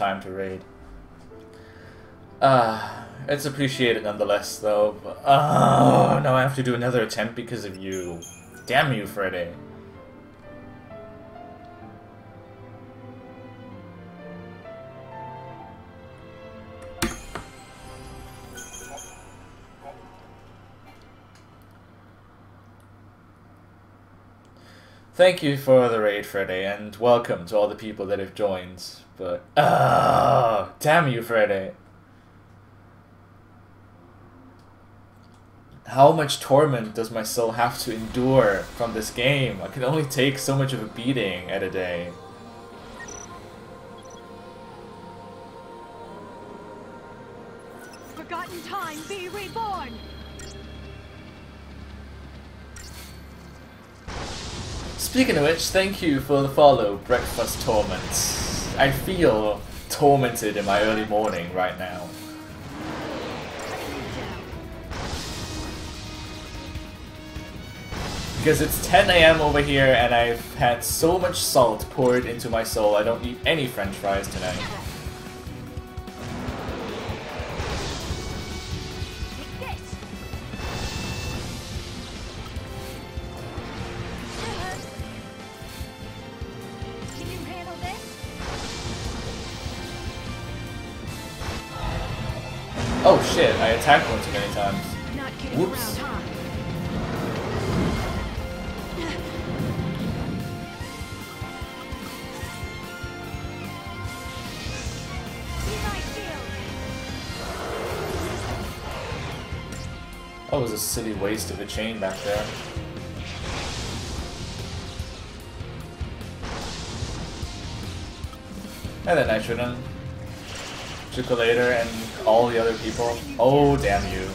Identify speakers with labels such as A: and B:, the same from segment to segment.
A: time to raid. It's appreciated nonetheless, though. But, now I have to do another attempt because of you. Damn you, Freddy. Thank you for the raid, Freddy, and welcome to all the people that have joined. But, damn you, Freddy. How much torment does my soul have to endure from this game? I can only take so much of a beating at a day.
B: Forgotten time, be reborn!
A: Speaking of which, thank you for the follow, Breakfast Torments. I feel tormented in my early morning right now. Because it's 10 AM over here and I've had so much salt poured into my soul I don't eat any french fries tonight. Oh shit, I attacked one too many times. Whoops. That was a silly waste of a chain back there. And then Nitrogen, Chocolator, and all the other people. Oh, damn you.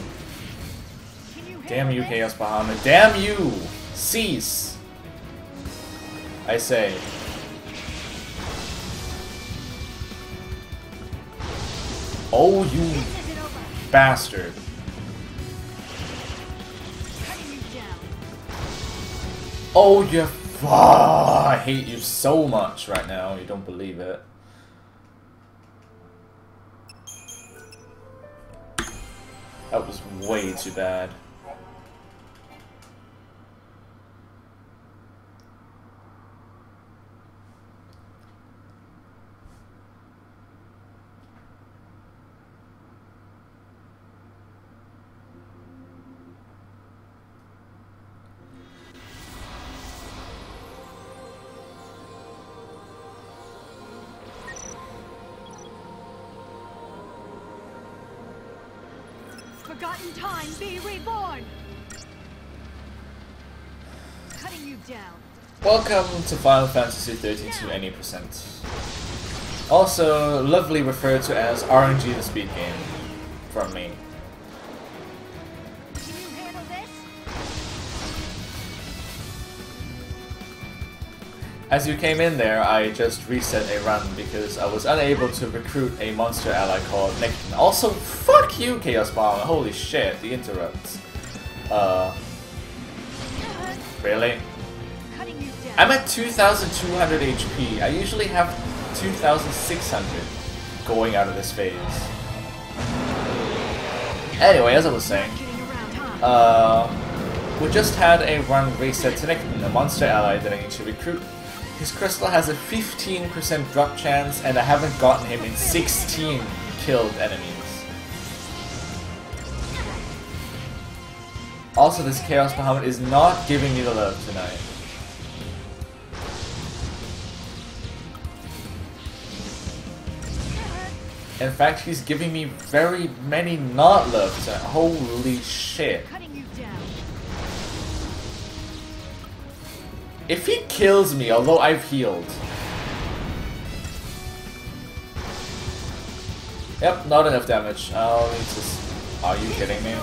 A: Damn you, Chaos Bahamut. Damn you! Cease! I say. Oh, you bastard. Oh, you... I hate you so much right now, you don't believe it. That was way too bad.
B: Forgotten time, be reborn! Cutting you down.
A: Welcome to Final Fantasy XIII to any percent. Also, lovely referred to as RNG the Speed Game from me.
B: Can you handle this?
A: As you came in there, I just reset a run because I was unable to recruit a monster ally called Necton. Also, fuck you, Chaos Bomb! Holy shit, the interrupts. Really? I'm at 2,200 HP. I usually have 2,600 going out of this phase. Anyway, as I was saying, we just had a run reset to Necton, a monster ally that I need to recruit. His crystal has a 15% drop chance, and I haven't gotten him in 16 killed enemies. Also, this Chaos Bahamut is not giving me the love tonight. In fact, he's giving me very many not love tonight. Holy shit. If he kills me, although I've healed. Yep, not enough damage. I'll need to... Are you kidding me?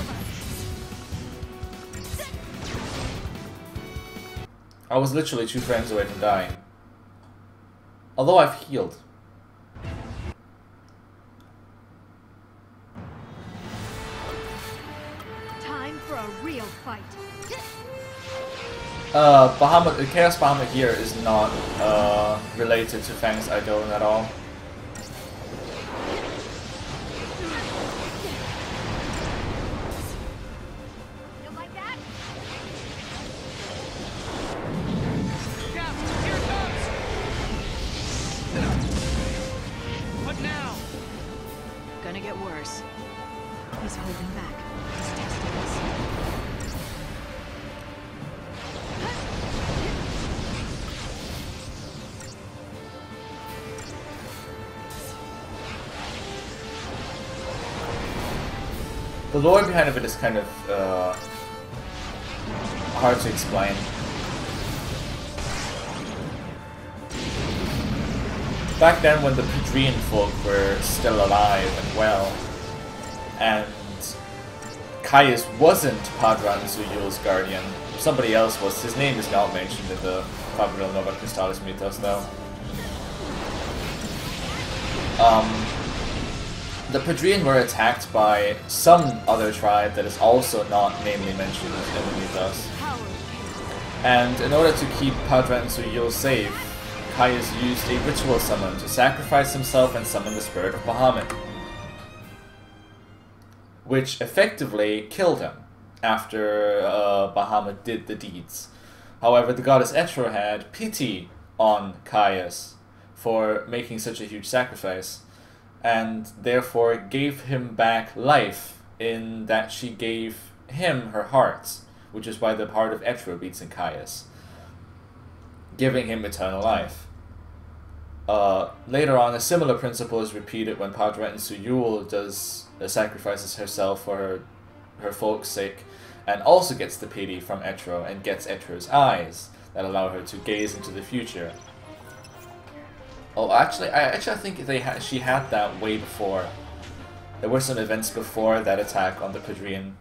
A: I was literally 2 frames away from dying. Although I've healed.
B: Time for a real fight.
A: Bahamut, Chaos Bahamut here is not related to Fang's Idol at all.
B: gonna get worse. He's holding back. He's testing us.
A: The lore behind it is kind of hard to explain. Back then, when the Padrian folk were still alive and well, and Caius wasn't Padran Suyul's guardian, somebody else was. His name is not mentioned in the Fabula Nova Crystallis mythos, though. The Padrian were attacked by some other tribe that is also not namely mentioned in the mythos. And in order to keep Padran Suyul safe, Caius used a ritual summon to sacrifice himself and summon the spirit of Bahamut, which effectively killed him after Bahamut did the deeds. However, the goddess Etro had pity on Caius for making such a huge sacrifice, and therefore gave him back life in that she gave him her heart, which is why the heart of Etro beats in Caius, giving him eternal life. Later on, a similar principle is repeated when Padran Suyul sacrifices herself for her folk's sake, and also gets the pity from Etro and gets Etro's eyes that allow her to gaze into the future. Oh, actually, I think she had that way before. There were some events before that attack on the Padrian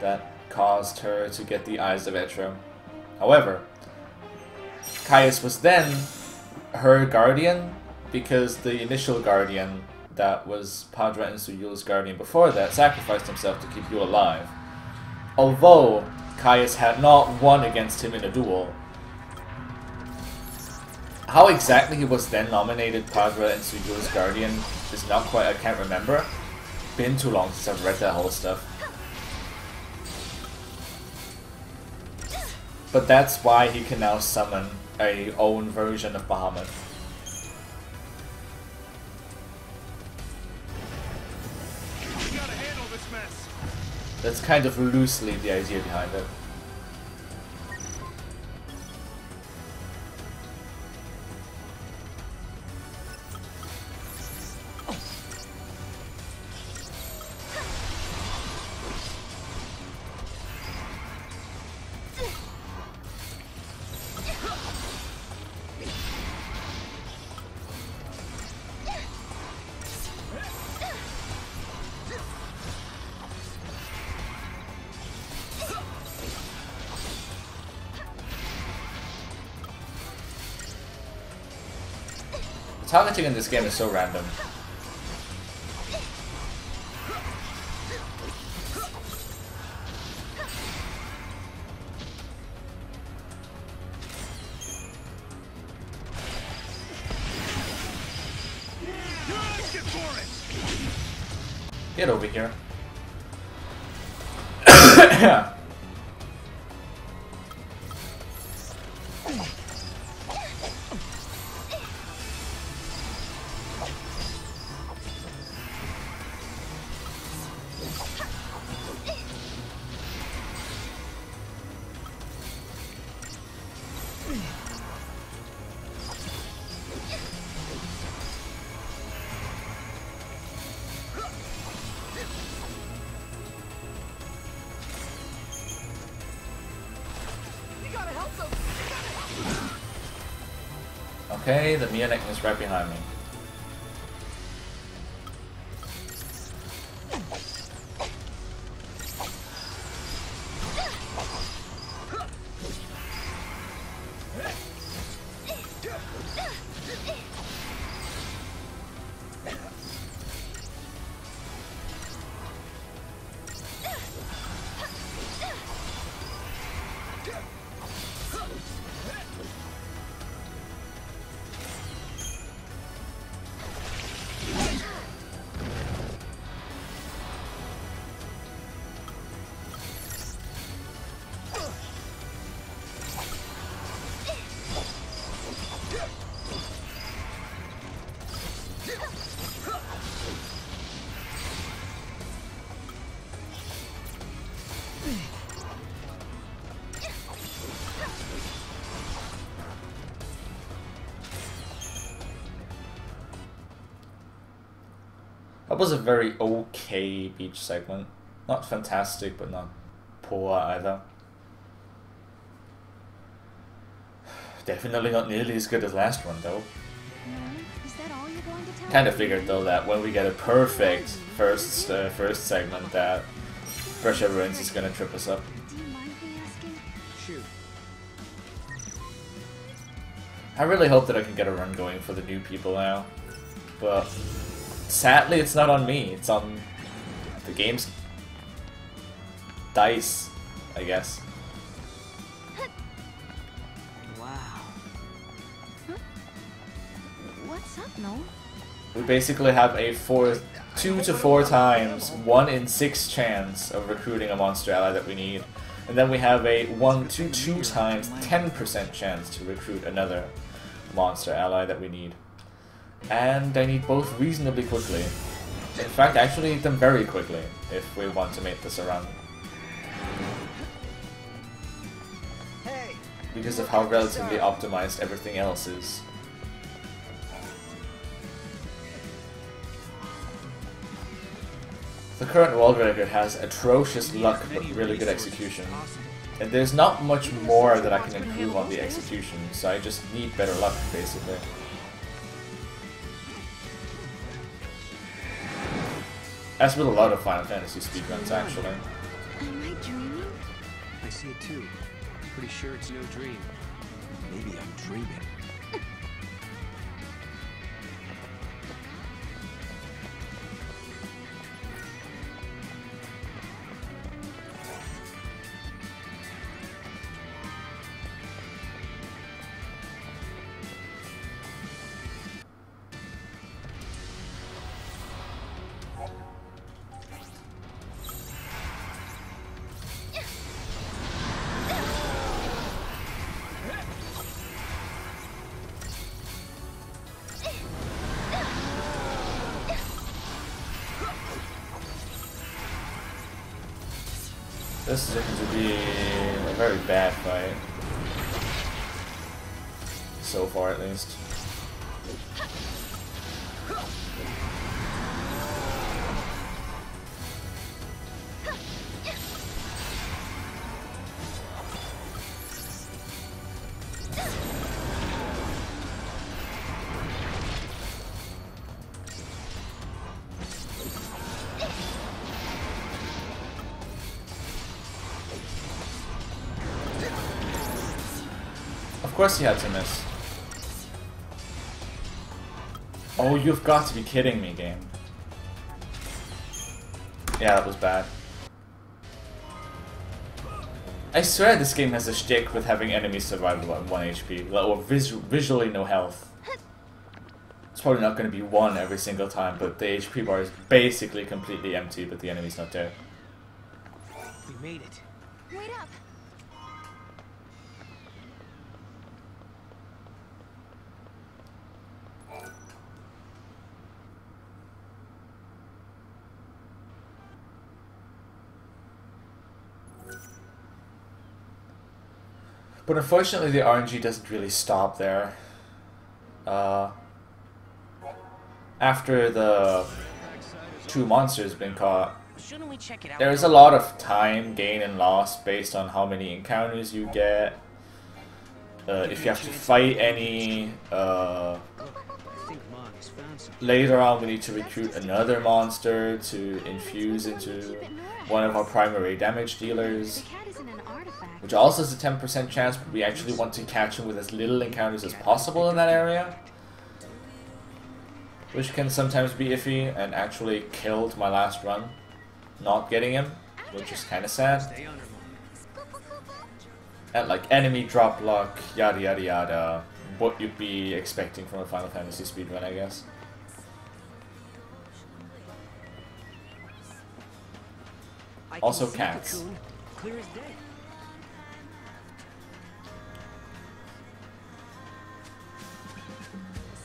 A: that caused her to get the eyes of Etro. However, Caius was then her guardian, because the initial guardian that was Padran Suyul's guardian before that sacrificed himself to keep Yul alive. Although Caius had not won against him in a duel. How exactly he was then nominated Padran Suyul's guardian is not quite, I can't remember. Been too long since I've read that whole stuff. But that's why he can now summon a own version of Bahamut.
C: We gotta handle this mess.
A: That's kind of loosely the idea behind it. Targeting in this game is so random. Get over here. Okay, the Mia is right behind me. That was a very okay beach segment. Not fantastic, but not poor either. Definitely not nearly as good as last one, though.
B: Is that all you're going to tell
A: Kind of
B: me?
A: figured, though, that when we get a perfect first segment, that Pressure Ruins is gonna trip us up.
B: Do you mind me asking?
C: Shoot.
A: I really hope that I can get a run going for the new people now, but sadly it's not on me, it's on the game's dice, I guess.
C: Wow.
B: What's up, Noel?
A: We basically have a 2 to 4 times 1 in 6 chance of recruiting a monster ally that we need, and then we have a 1 to 2 times 10% chance to recruit another monster ally that we need. And I need both reasonably quickly. In fact, I actually need them very quickly if we want to make this a run. Because of how relatively optimized everything else is. The current world record has atrocious luck but really good execution. And there's not much more that I can improve on the execution, so I just need better luck, basically. As with a lot of Final Fantasy speedruns, actually.
B: Am I dreaming?
D: I see it too. Pretty sure it's no dream. Maybe I'm dreaming.
A: This is going to be a very bad fight. So far, at least. Of course he had to miss. Oh, you've got to be kidding me, game. Yeah, that was bad. I swear this game has a shtick with having enemies survive at 1 HP, or visually no health. It's probably not going to be 1 every single time, but the HP bar is basically completely empty, but the enemy's not there.
D: We made it.
B: Wait up!
A: But unfortunately the RNG doesn't really stop there. After the 2 monsters have been caught,
D: Shouldn't we check it out?
A: there is a lot of time gain and loss based on how many encounters you get. If you have to fight any,
D: I think Mom's found something.
A: later on we need to recruit another monster to infuse into one of our primary damage dealers,
B: The cat isn't an artifact.
A: which also has a 10% chance, but we actually want to catch him with as little encounters as possible in that area, which can sometimes be iffy, and actually killed my last run not getting him, which is kind of sad.
D: Stay on her, Mom.
A: And like enemy drop luck, yada yada yada, what you'd be expecting from a Final Fantasy speedrun, I guess.
D: I
A: Also
D: can see
A: cats.
D: Cocoon, clear as day.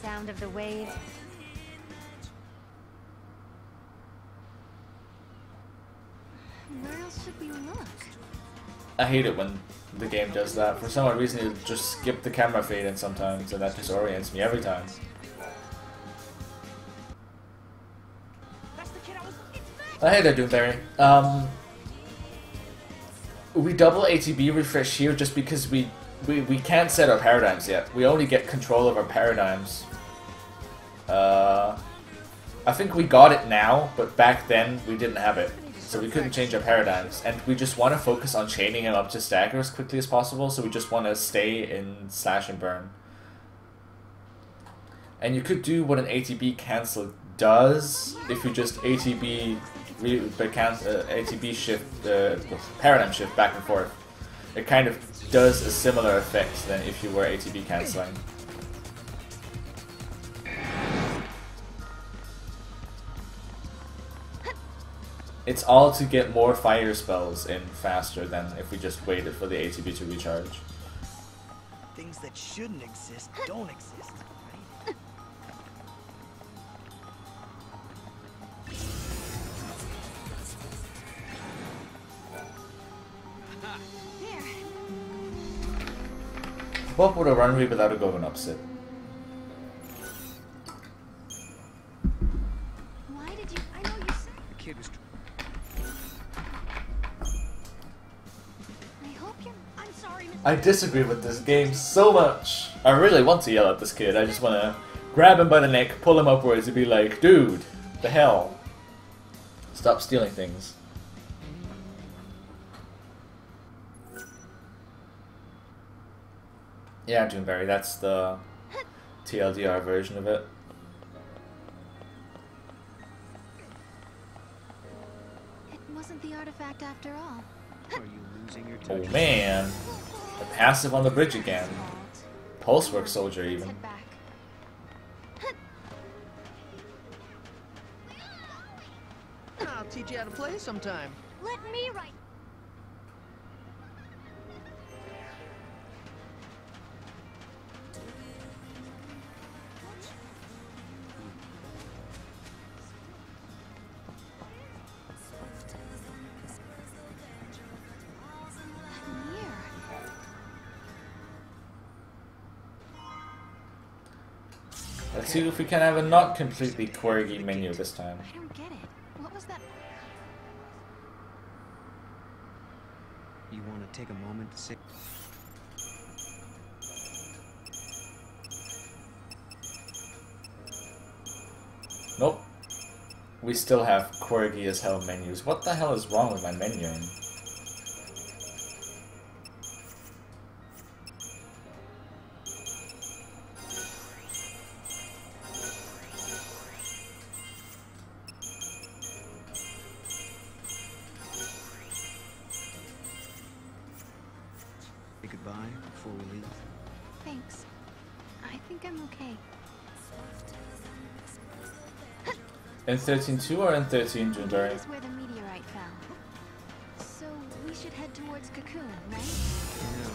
B: Sound of the waves. Where else should we look?
A: I hate it when the game does that. For some odd reason it'll just skip the camera fade in sometimes, and that disorients me every time. Hey there, Doomberry. We double ATB refresh here just because we can't set our paradigms yet. We only get control of our paradigms. I think we got it now, but back then we didn't have it. So we couldn't change our paradigms. And we just want to focus on chaining him up to stagger as quickly as possible, so we just want to stay in slash and burn. And you could do what an ATB cancel does if you just ATB shift, paradigm shift back and forth. It kind of does a similar effect than if you were ATB canceling. It's all to get more fire spells in faster than if we just waited for the ATB to recharge.
E: Things that shouldn't exist don't exist, right?
A: What would a run read without a Gogan upset?
B: Why did you? I know you said.
D: The kid was.
B: I hope you're. I'm sorry, Mr.
A: I disagree with this game so much. I really want to yell at this kid. I just want to grab him by the neck, pull him upwards, and be like, dude, the hell? Stop stealing things. Yeah, Doomberry, that's the TLDR version of it.
B: It wasn't the artifact after all.
D: Are you losing your
A: Oh
D: touch?
A: man, the passive on the bridge again. Pulsework soldier even.
B: Head back.
E: I'll teach you how to play sometime.
B: Let me write.
A: Let's see if we can have a not completely quirky menu this time.
B: I don't get it. What was that?
D: You want to take a moment to say.
A: Nope. We still have quirky as hell menus. What the hell is wrong with my menuing?
D: Say goodbye before we leave.
B: Thanks. I think I'm okay.
A: In 13-2 or in 13 Doomberry?
B: Here's where the meteorite fell. So we should head towards Cocoon, right?
D: Yeah.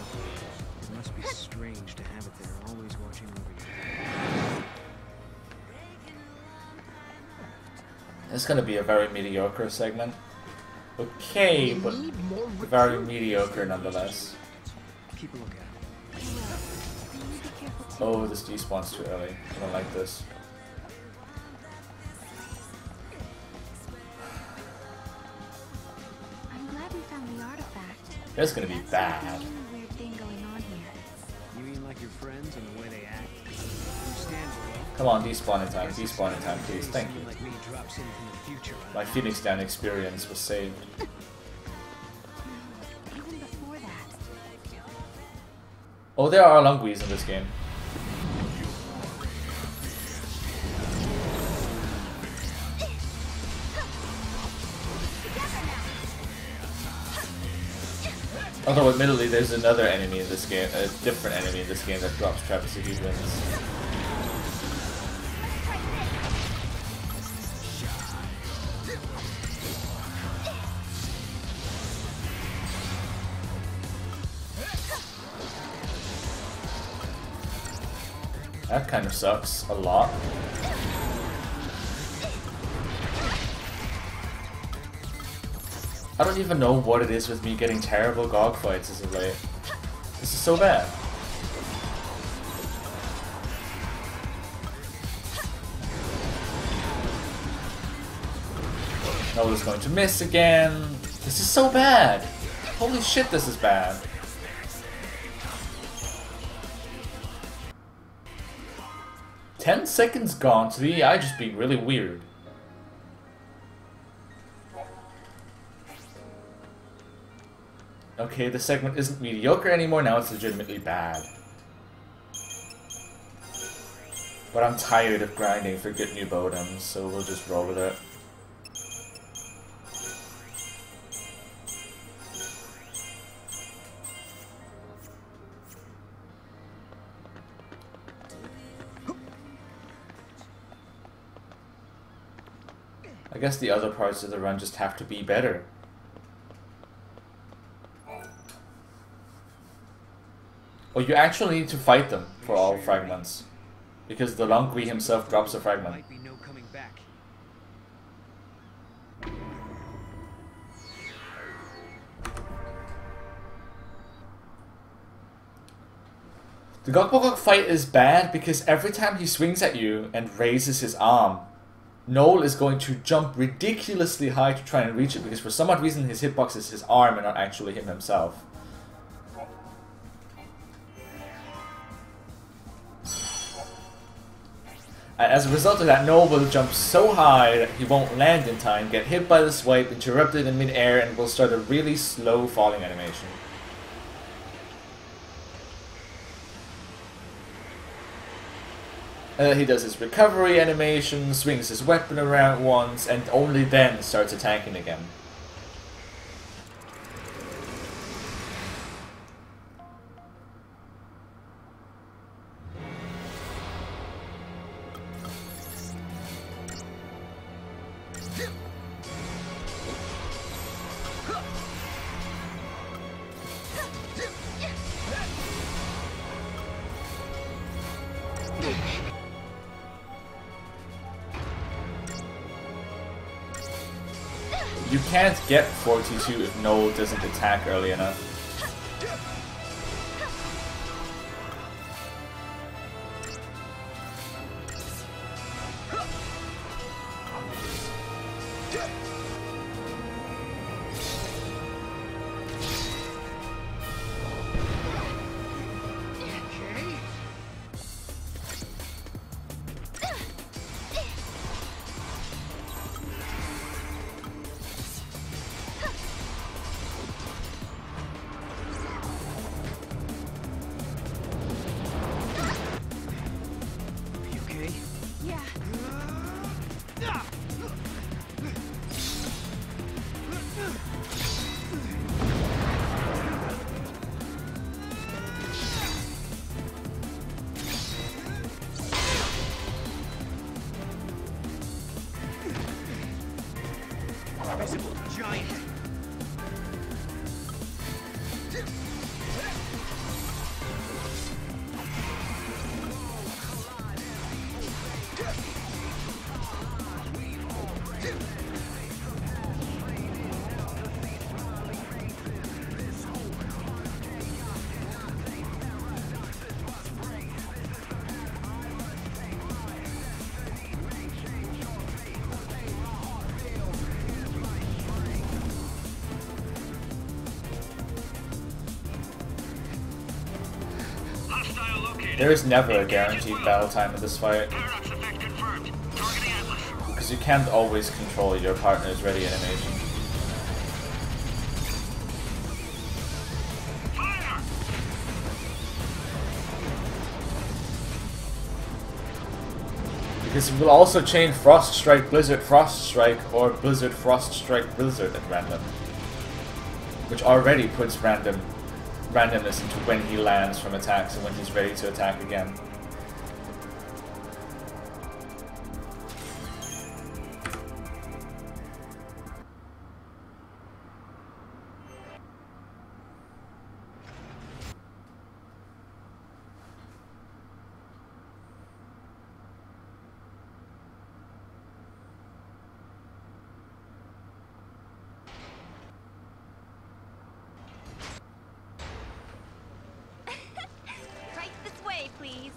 D: It must be strange to have it there, always watching over you.
A: It's gonna be a very mediocre segment. Okay, but very mediocre nonetheless.
D: Keep a lookout.
B: I will. And you be careful too.
A: Oh, this despawn's too early. I don't like this.
B: I'm glad we found the artifact.
A: It's gonna be bad.
B: That's a really weird thing going on here.
D: You mean like your friends and the way they act? Understandable.
A: Come on, despawn in time, please. Thank you.
D: Like me drops in from the future.
A: My Phoenix Down experience was saved.
B: Even before that.
A: Oh, there are Lunguis in this game. Although admittedly there's another enemy in this game, a different enemy in this game that drops Travis if he wins. That kind of sucks a lot. I don't even know what it is with me getting terrible GOG fights as of late. This is so bad. Nola's going to miss again. This is so bad. Holy shit, this is bad. "10 seconds gone to the AI just being really weird." Okay, the segment isn't mediocre anymore, now it's legitimately bad. But I'm tired of grinding for good new bodems, so we'll just roll with it. I guess the other parts of the run just have to be better. Oh, you actually need to fight them for all fragments. Because the Longui himself drops a fragment.
D: Might be no coming back.
A: The Gokbogok fight is bad because every time he swings at you and raises his arm, Noel is going to jump ridiculously high to try and reach it because for some odd reason his hitbox is his arm and not actually him himself. And as a result of that, Noel will jump so high that he won't land in time, get hit by the swipe, interrupted in mid-air, and will start a really slow falling animation. He does his recovery animation, swings his weapon around once, and only then starts attacking again. You can't get 42 if Noel doesn't attack early enough.
D: Visible giant.
A: There is never a guaranteed battle time in this fight, because you can't always control your partner's ready animation. Because it will also chain Frost Strike, Blizzard, Frost Strike, or Blizzard, Frost Strike, Blizzard at random, which already puts randomness into when he lands from attacks and when he's ready to attack again.
B: Right this way, please.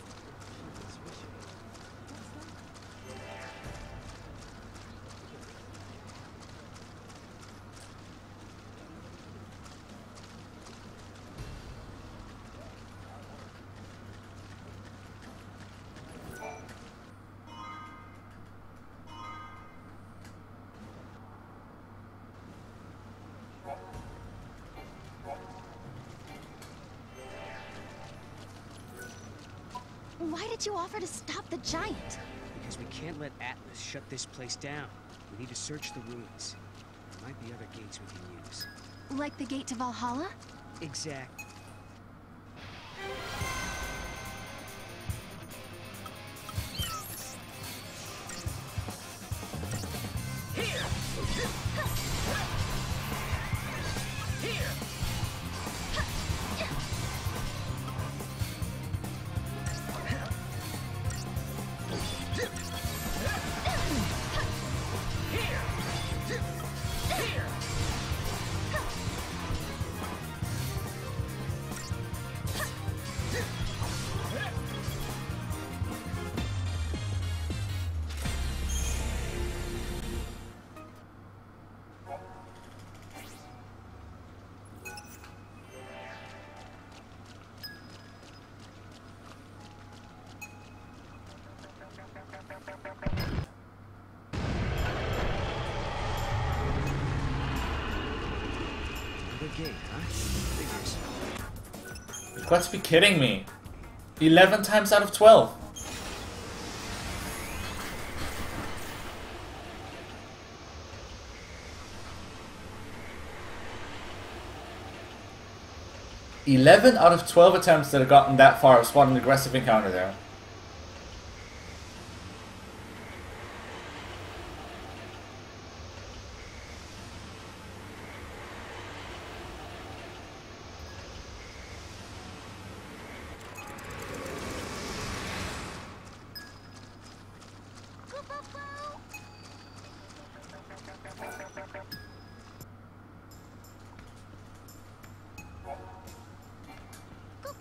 B: did you offer to stop the giant?
D: Because we can't let Atlas shut this place down. We need to search the ruins. There might be other gates we can use.
B: Like the gate to Valhalla?
D: Exactly. Another gate, huh? Figures.
A: You've got to be kidding me. 11 times out of 12. "11 out of 12 attempts that have gotten that far have spawned an aggressive encounter there."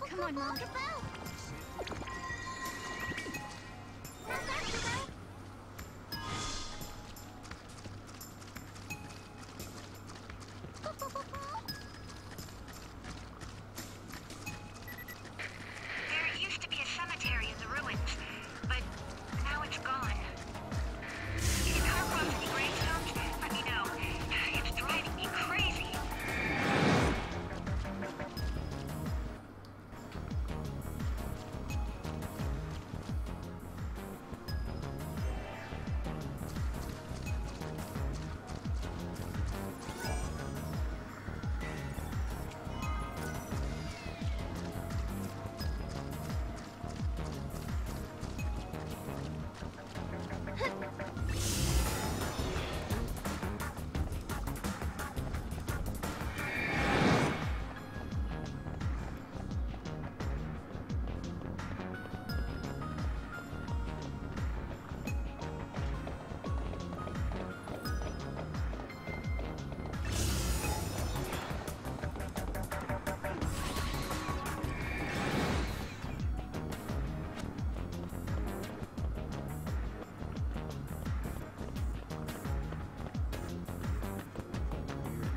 B: Come on, Mom.
F: There used to be a cemetery in the ruins, but now it's gone. If you come across any gravestones, let me know. It's driving me crazy.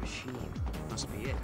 D: Machine. Must be it.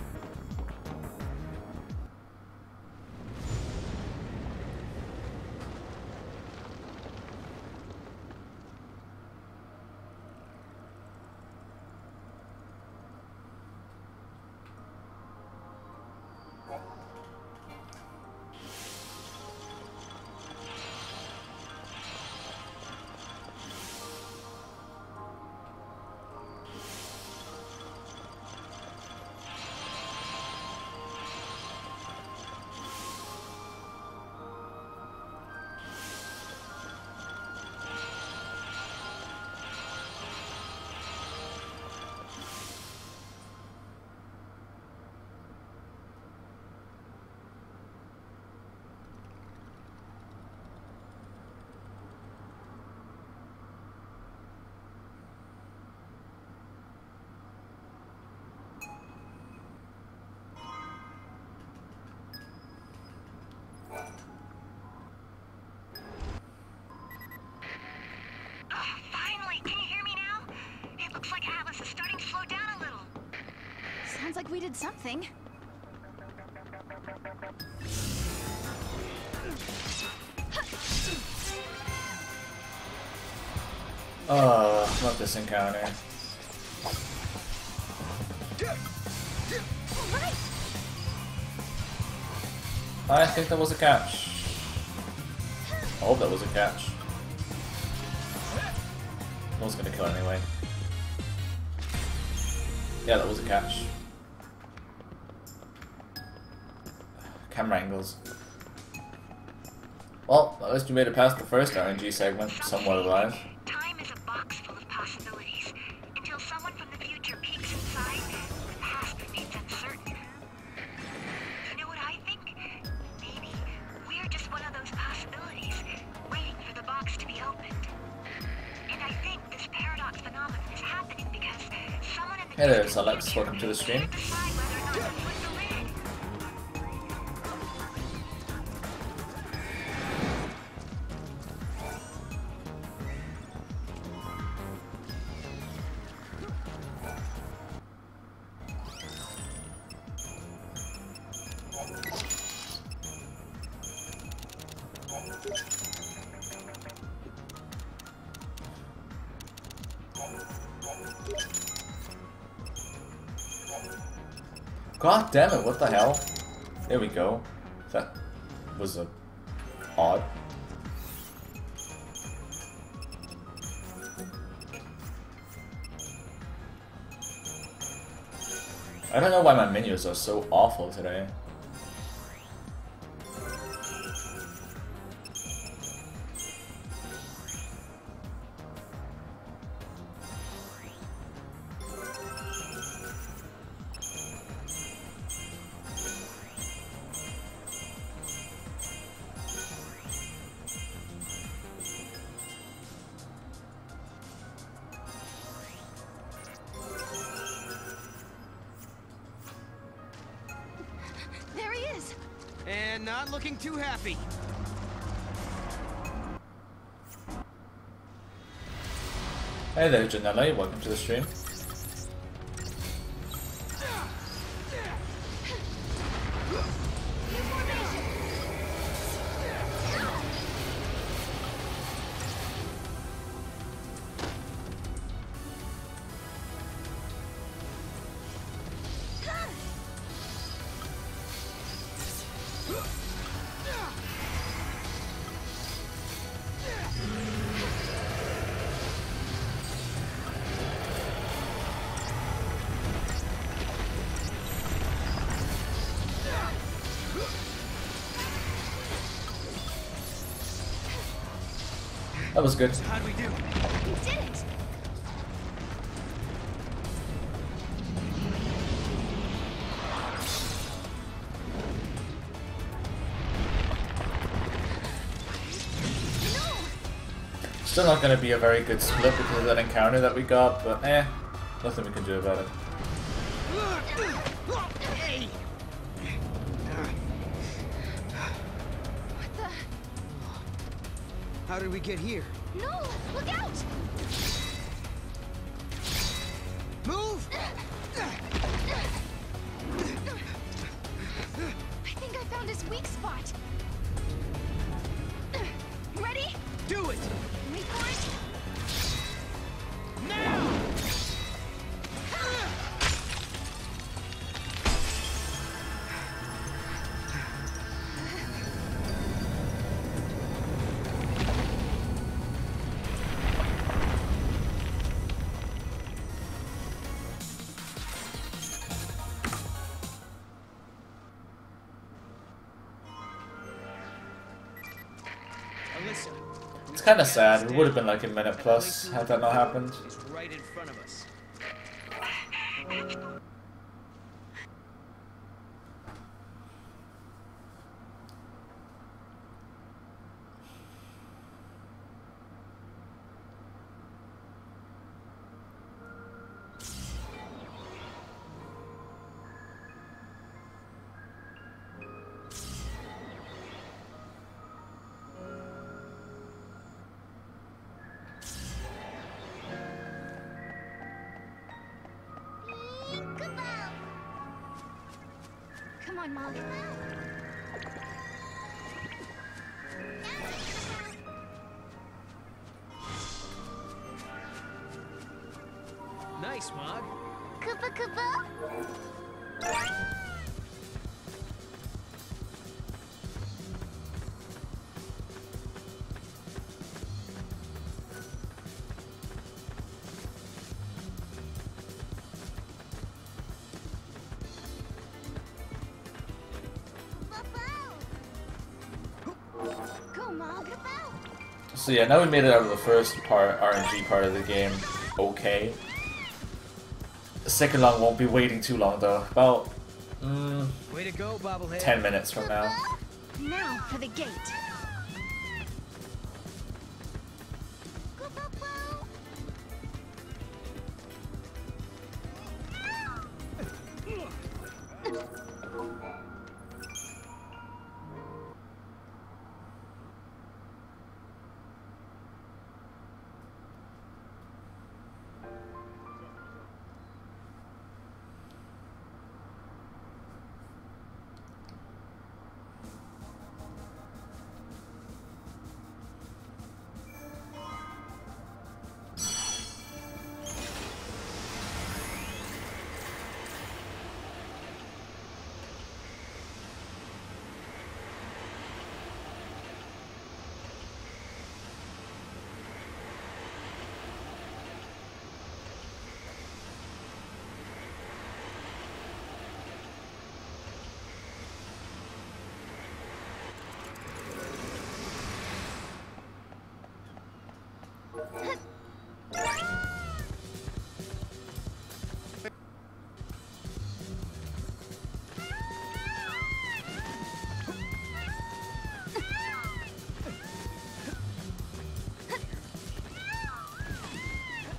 F: Finally, can you hear me now? It looks like Atlas is starting to slow down a little.
B: Sounds like we did something.
A: Not this encounter.
B: Right.
A: I think that was a catch. I hope that was a catch. I was gonna kill it anyway. Yeah, that was a catch. Camera angles. Well, at least we made it past the first RNG segment, somewhat alive.
F: Time is a box full of possibilities. Until someone from the future peeks inside, the past remains uncertain. You know what I think? Maybe we're just one of those possibilities, waiting for the box to be opened. And I think this paradox phenomenon is happening because someone in the
A: Hey there, it's Alex. Welcome to the stream.
F: decide whether or not to flip the lid.
A: God damn it, what the hell? There we go. That was odd. I don't know why my menus are so awful today.
B: There he is!
D: And not looking too happy.
A: Hey there, Janelle. Welcome to the stream. That was good.
D: How'd we do?
B: You did it!
A: Still not going to be a very good split because of that encounter that we got, but nothing we can do about it.
D: Hey!
B: What the?
D: How did we get here?
B: No! Look out!
D: Move!
B: I think I found his weak spot. Ready?
D: Do it!
B: Wait for it.
D: Now! Alyssa,
A: It's kind of sad. It would have been like a minute plus had that not happened.
D: is right in front of us.
B: Come on, Mom.
D: Nice, Mog.
B: Koopa Koopa?
A: So yeah, now we made it out of the first part, RNG part of the game. Okay. The second one won't be waiting too long though. About
D: Way to go, bobblehead.
A: 10 minutes from now.
B: Now for the gate.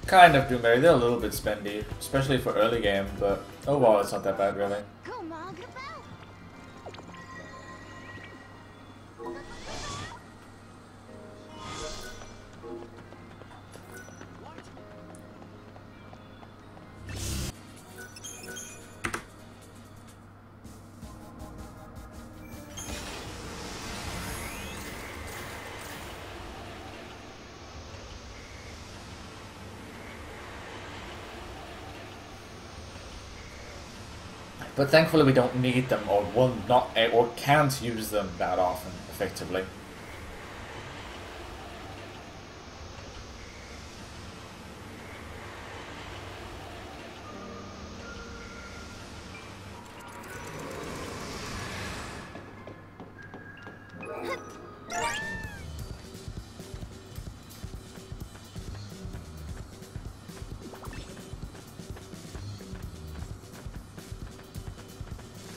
A: Kind of Doomberry, they're a little bit spendy, especially for early game, but overall it's not that bad really.
B: Go, Mog.
A: But thankfully we don't need them or will not or can't use them that often, effectively.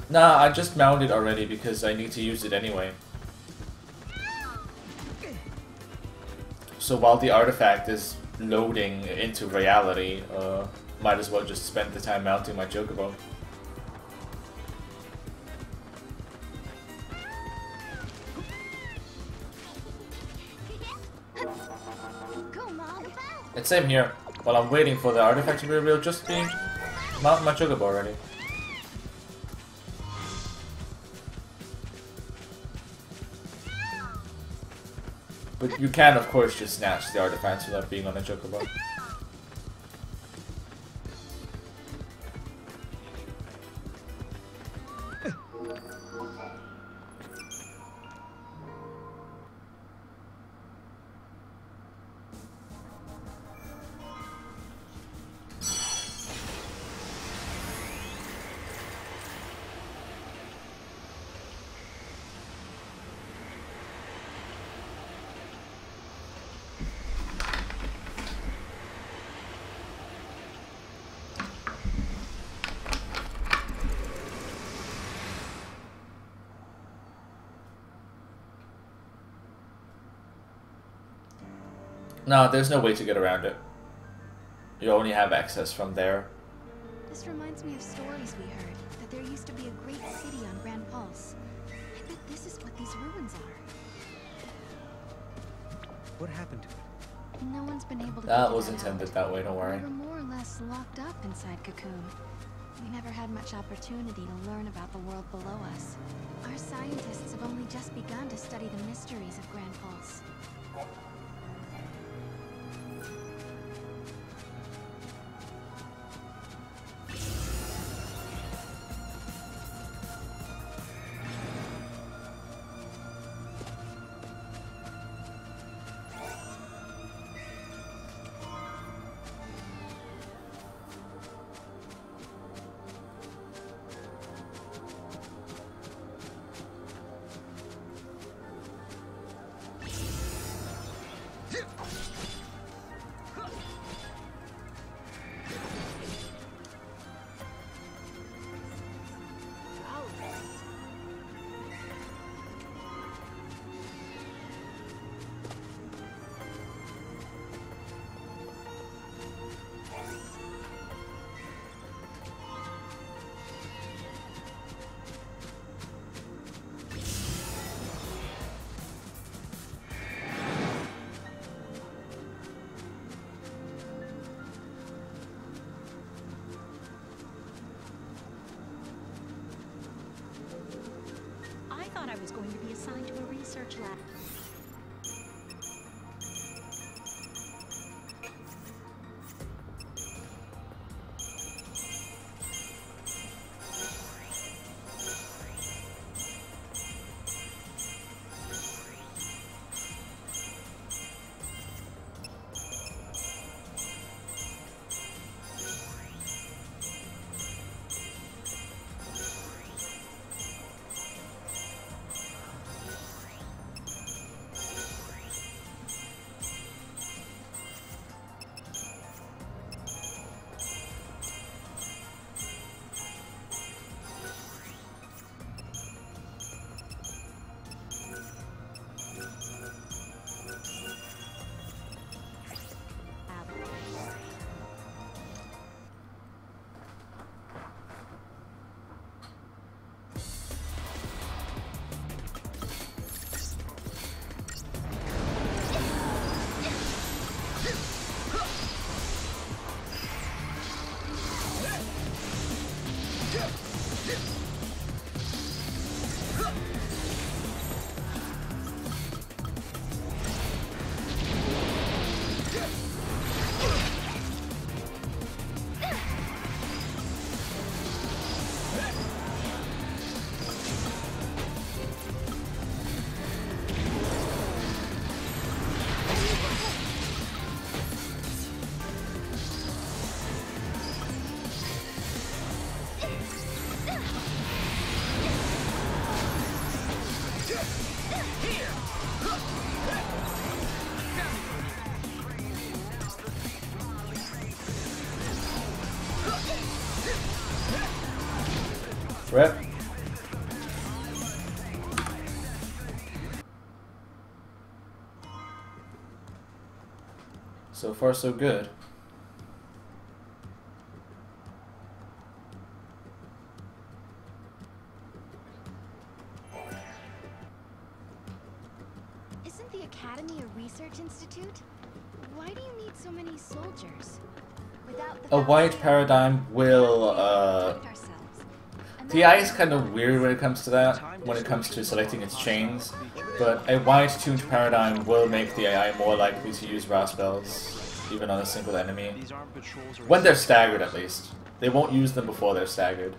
A: Nah, I just mounted already because I need to use it anyway. So while the artifact is loading into reality, might as well just spend the time mounting my chocobo. It's same here. While I'm waiting for the artifact to be revealed, just be mounting my chocobo already. But you can, of course, just snatch the artifacts without being on a chocobo. No, there's no way to get around it. You only have access from there.
B: This reminds me of stories we heard, that there used to be a great city on Grand Pulse. I bet this is what these ruins are.
D: What happened to it?
B: No one's been able to
A: That
B: figure
A: was
B: that
A: intended
B: out.
A: that way, don't worry.
B: We were more or less locked up inside Cocoon. We never had much opportunity to learn about the world below us. Our scientists have only just begun to study the mysteries of Grand Pulse. research lab.
A: Rip. So far, so good.
B: Isn't the Academy a research institute? Why do you need so many soldiers? Without the
A: A white
B: foundation,
A: paradigm will,
B: protect ourselves. And
A: The AI is kind of weird when it comes to that, when it comes to selecting its chains, but a wide-tuned paradigm will make the AI more likely to use RA spells, even on a single enemy. When they're staggered, at least. They won't use them before they're staggered.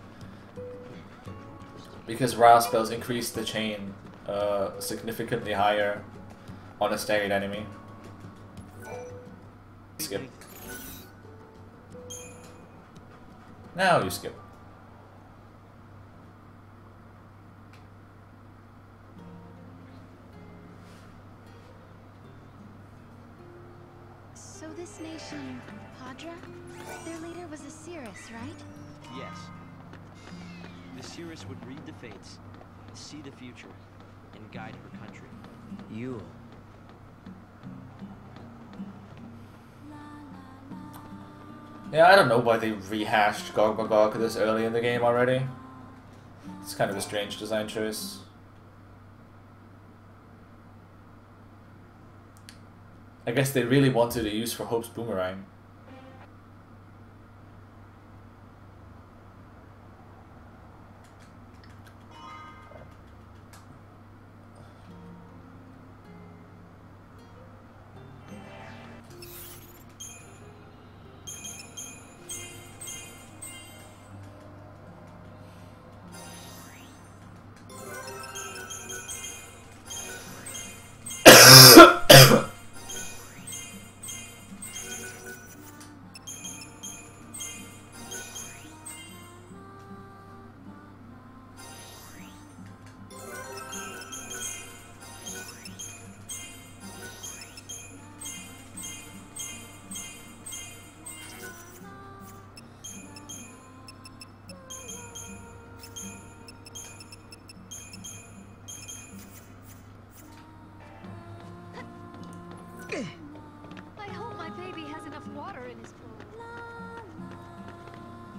A: Because RA spells increase the chain significantly higher on a staggered enemy. Skip. Now you skip.
B: So this nation, Padra, their leader was a Cirrus, right?
G: Yes. The Cirrus would read the fates, see the future, and guide her country.
D: You.
A: Yeah, I don't know why they rehashed Gog this early in the game already. It's kind of a strange design choice. I guess they really wanted to use for Hope's Boomerang.
B: I hope my baby has enough water in his pool.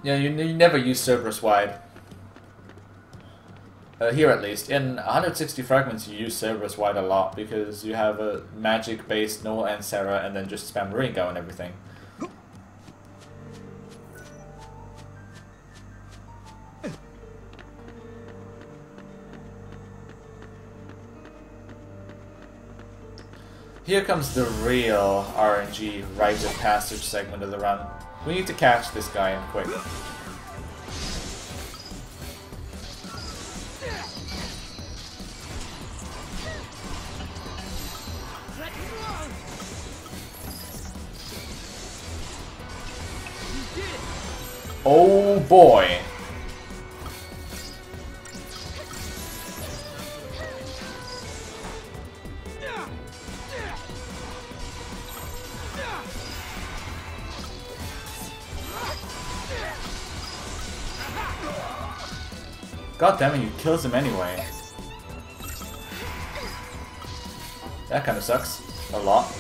A: Yeah, you never use Cerberus wide. Here at least. In 160 Fragments you use Cerberus wide a lot because you have a magic based Noel and Sarah and then just spam Ringo and everything. Here comes the real RNG rite of passage segment of the run. We need to catch this guy in quick. Oh boy! God damn it, he kills him anyway. That kind of sucks. A lot.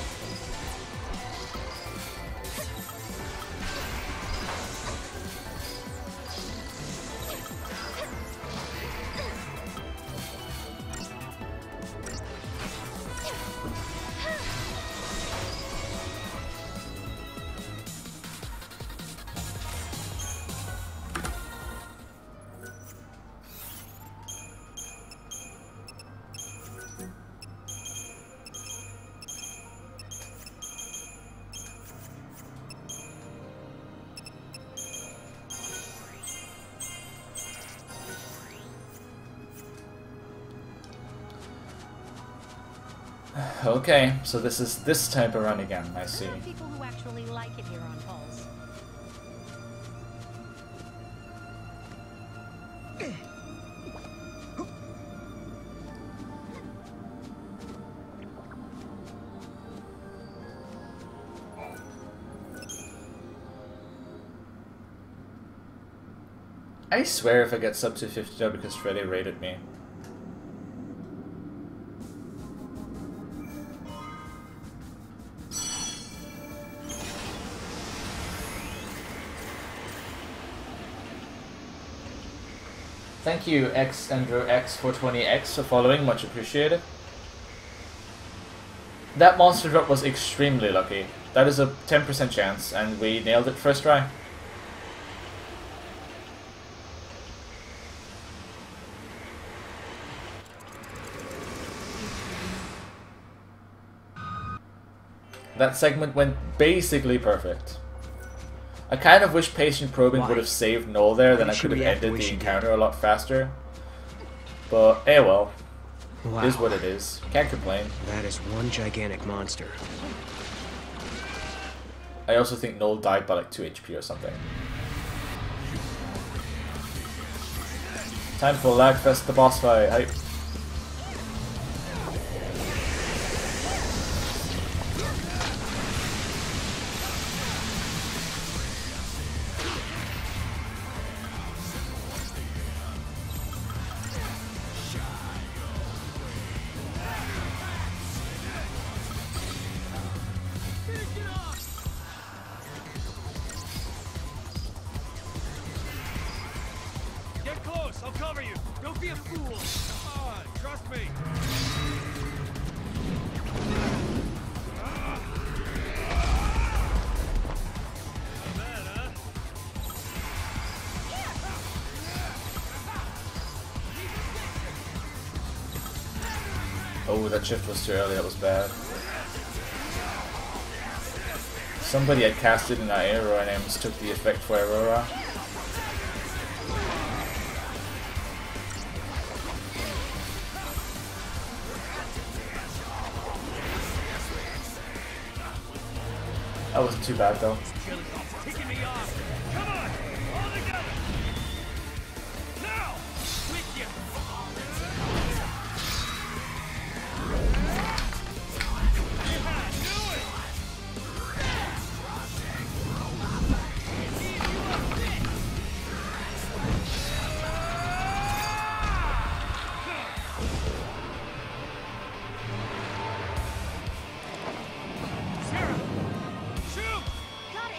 A: Okay, so this is this type of run again, I see.
F: There are people who actually like it here on Pulse.
A: I swear if I get sub to 50 because Freddy raided me. Thank you, XIII-2 for following, much appreciated. That monster drop was extremely lucky. That is a 10% chance, and we nailed it first try. That segment went basically perfect. I kind of wish patient probing would have saved Noel there, then I could have ended the encounter a lot faster. But, eh well.
D: Wow.
A: It is what it is. Can't complain.
D: That is one gigantic monster.
A: I also think Noel died by like 2 HP or something. Time for Lagfest, the boss fight. Hype.
C: Get close, I'll cover you. Don't be a fool. Come on, trust me. Bad, huh?
A: Oh, that shift was too early, that was bad. Somebody had casted an arrow and I mistook the effect for Aurora. That wasn't too bad though.
C: Kicking me off. Come on, all together. Now, with you. Yeah, do it. Sarah, shoot.
B: Got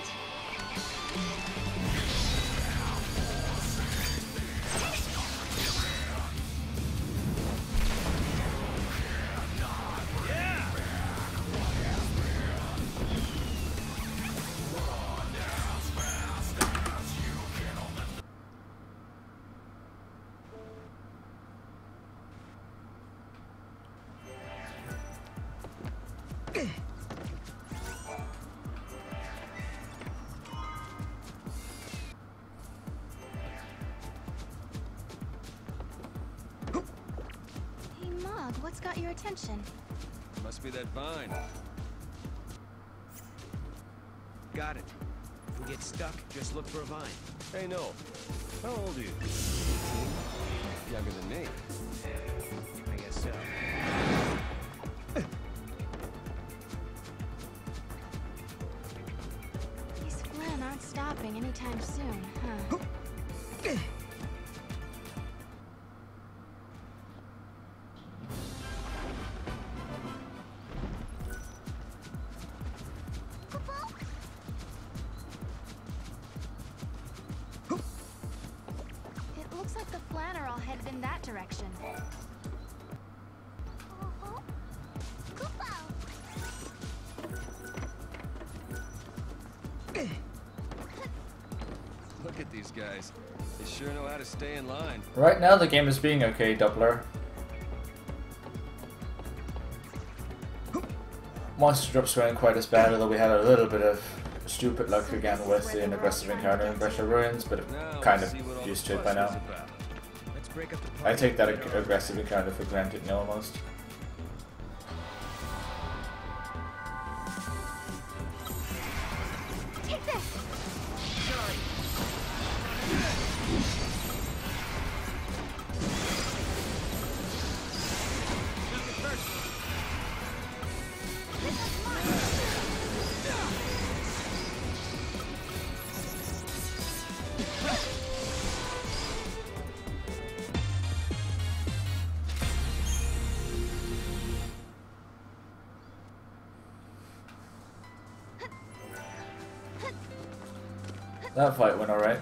B: fog. What's got your attention?
C: Must be that vine.
D: Got it. If we get stuck, just look for a vine.
C: Hey, no. How old are you? Younger than me.
D: I guess so.
B: These Flan aren't stopping anytime soon, huh? It looks like the Flan are all headed in that direction.
C: Look at these guys. They sure know how to stay in line.
A: Right now the game is being okay, Doppler. Monster drops weren't quite as bad, although we had a little bit of stupid luck again with the aggressive encounter in Pressure Ruins, but I'm kind of used to it by now.
D: Let's break up the
A: I
D: party.
A: take that aggressive encounter for granted now almost.
B: Take this!
A: That fight went alright.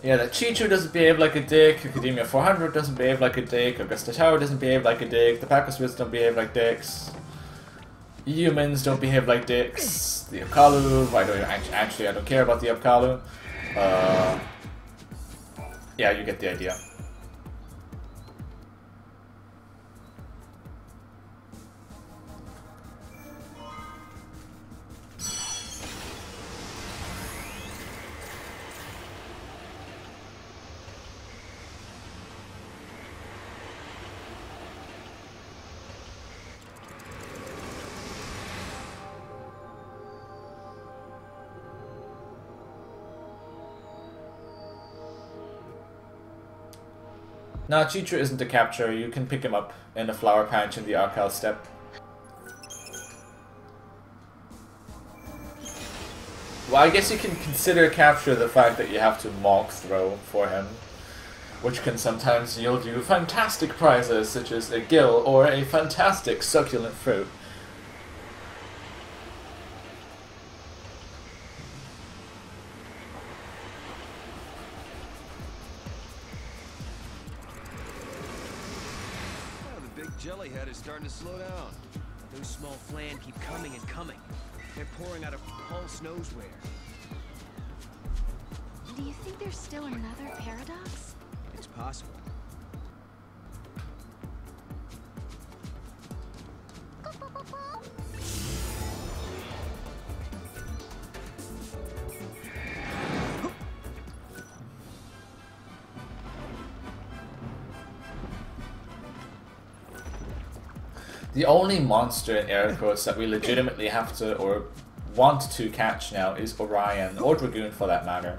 A: Yeah, that XIII-2 doesn't behave like a dick, Academia 400 doesn't behave like a dick, Augusta Tower doesn't behave like a dick, the Packoswits don't behave like dicks, humans don't behave like dicks, the Apkalu, I don't care about the Apkalu. Yeah, you get the idea. No, XIII-2 isn't a capture. You can pick him up in a flower patch in the Arcal Steppe. Well, I guess you can consider capture the fact that you have to Mog throw for him, which can sometimes yield you fantastic prizes such as a gill or a fantastic succulent fruit.
C: Jellyhead is starting to slow down.
D: Those small Flan keep coming and coming. They're pouring out of pulse knows where.
B: Do you think there's still another paradox?
D: It's possible.
A: The only monster in air quotes that we legitimately have to or want to catch now is Orion, or Dragoon for that matter.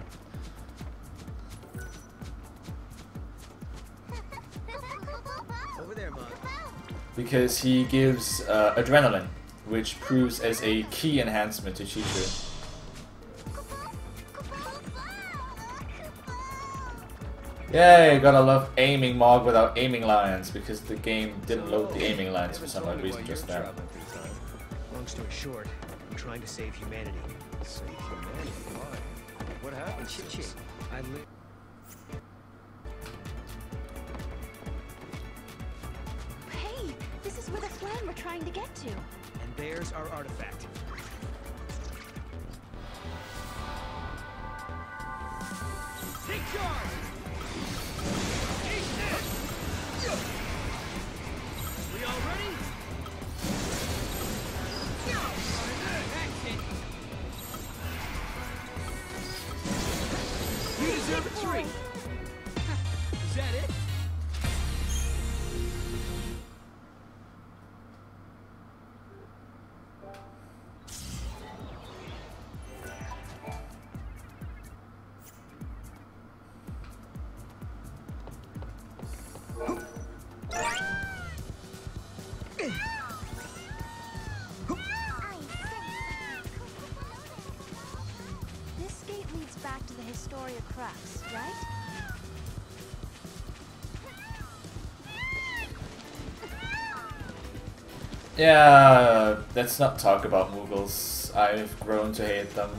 D: Over there, Mug.
A: Because he gives adrenaline, which proves as a key enhancement to XIII-2. Yay, gotta love aiming Mog without aiming lions, because the game didn't load the aiming lions for some odd reason just now.
D: Long story short, I'm trying to save humanity.
C: Save humanity? Why? What happened?
D: Shit. I live.
B: Hey, this is where the Flan we're trying to get to.
D: And there's our artifact.
C: Take charge! We all ready?
B: cracks, right?
A: Yeah, let's not talk about Mughals. I've grown to hate them.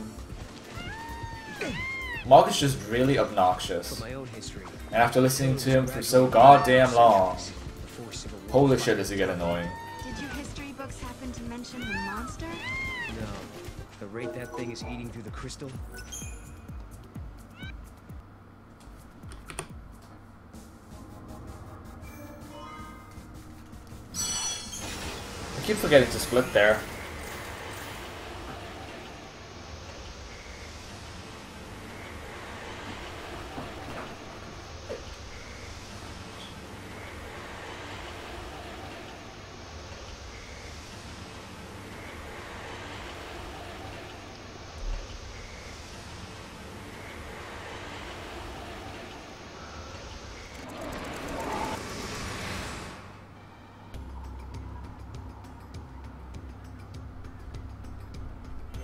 A: Mog is just really obnoxious.
D: From my own history.
A: And after listening to him for so goddamn long, holy shit does he get annoying.
B: Did your history books happen to mention the monster?
D: No. The rate that thing is eating through the crystal.
A: I keep forgetting to split there.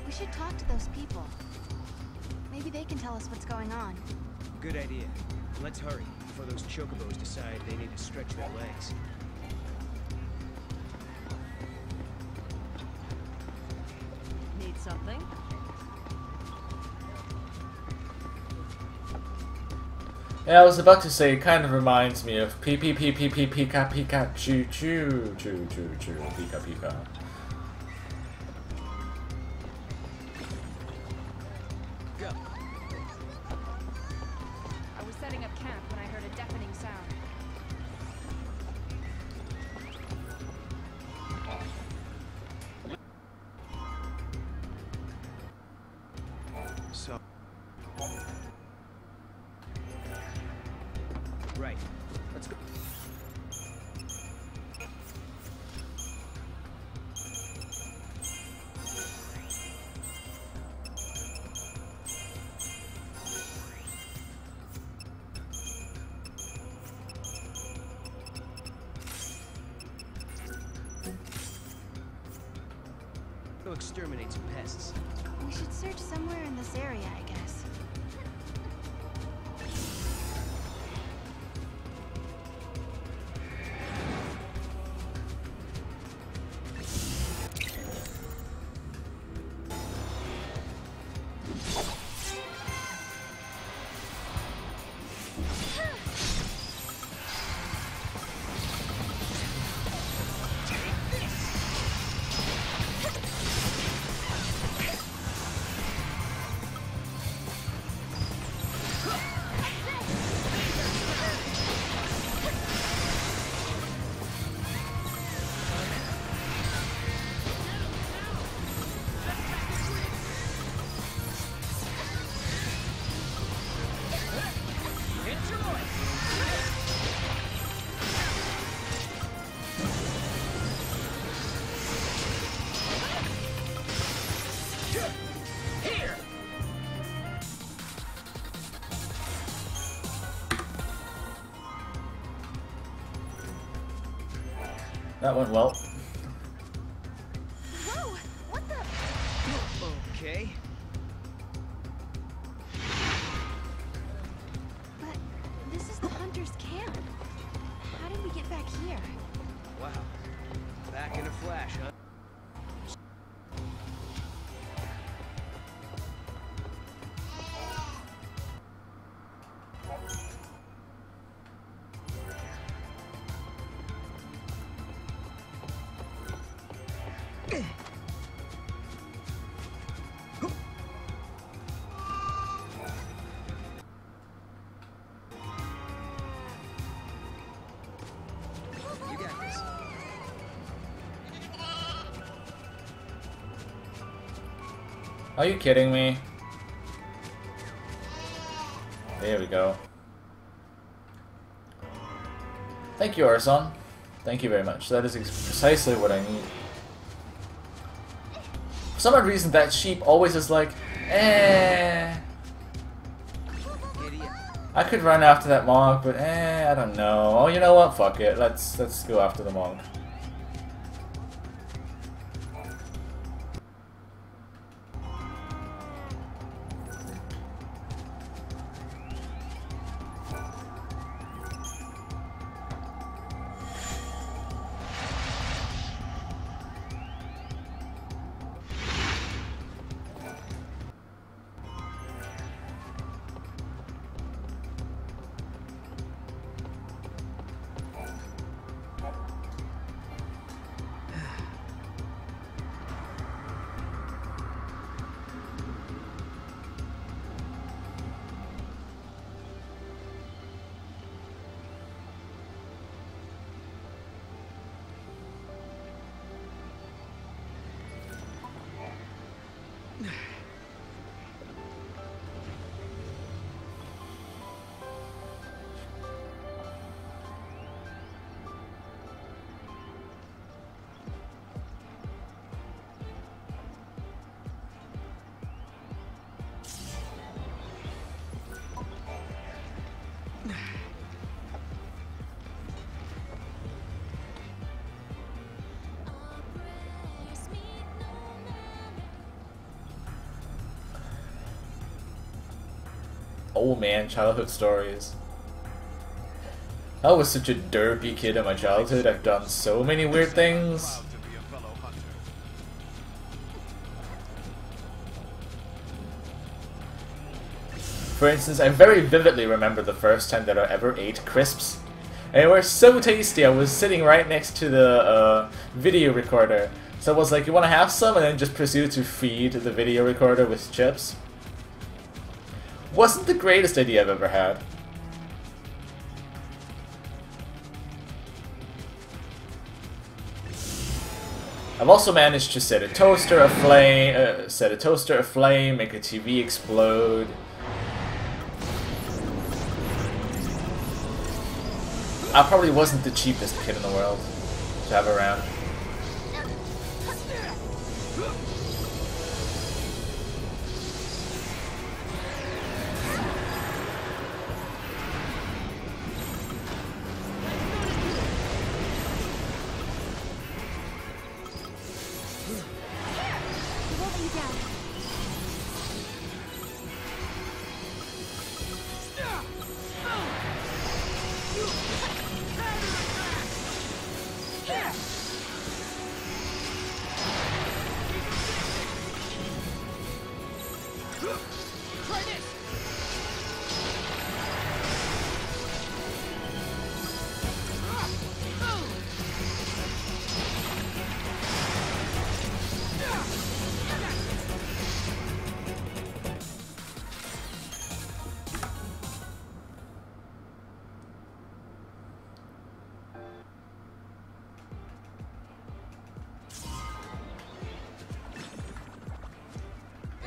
B: We should talk to those people. Maybe they can tell us what's going on.
D: Good idea. Let's hurry before those chocobos decide they need to stretch their legs.
H: Need something?
A: Yeah, I was about to say, it kind of reminds me of Pika Pika Choo Choo Choo Choo Choo Pika Pika.
H: I was setting up camp when I heard a deafening sound.
D: So. Right. Let's go. Go exterminate some pests.
B: We should search somewhere in this area, I guess.
A: That went well.
B: Whoa! What the?
D: Okay.
B: But this is the hunter's camp. How did we get back here?
D: Wow. Back in a flash, huh? You got this.
A: Are you kidding me? There we go. Thank you, Arson. Thank you very much. That is precisely what I need. For some odd reason, that sheep always is like, eh.
D: Idiot.
A: I could run after that monk, but I don't know. Oh, you know what? Fuck it. Let's go after the monk. Oh man, childhood stories. I was such a derpy kid in my childhood. I've done so many weird things.
C: Proud to be a fellow hunter.
A: For instance, I very vividly remember the first time that I ever ate crisps. And they were so tasty. I was sitting right next to the video recorder. So I was like, you want to have some? And then just proceeded to feed the video recorder with chips. Wasn't the greatest idea I've ever had. I've also managed to set a toaster aflame, make a TV explode. I probably wasn't the cheapest kid in the world to have around.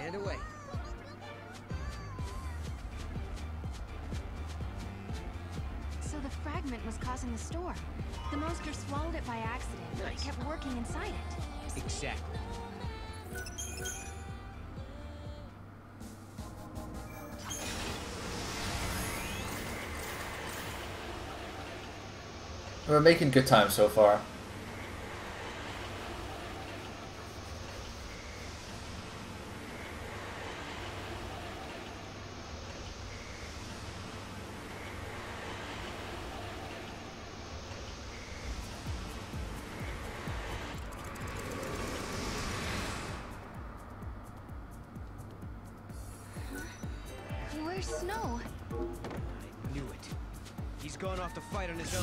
D: And away.
B: So the fragment was causing the storm. The monster swallowed it by accident, but it kept working inside it.
D: Exactly.
A: We're making good time so far.
B: Where's Snow?
D: I knew it. He's gone off to fight on his own.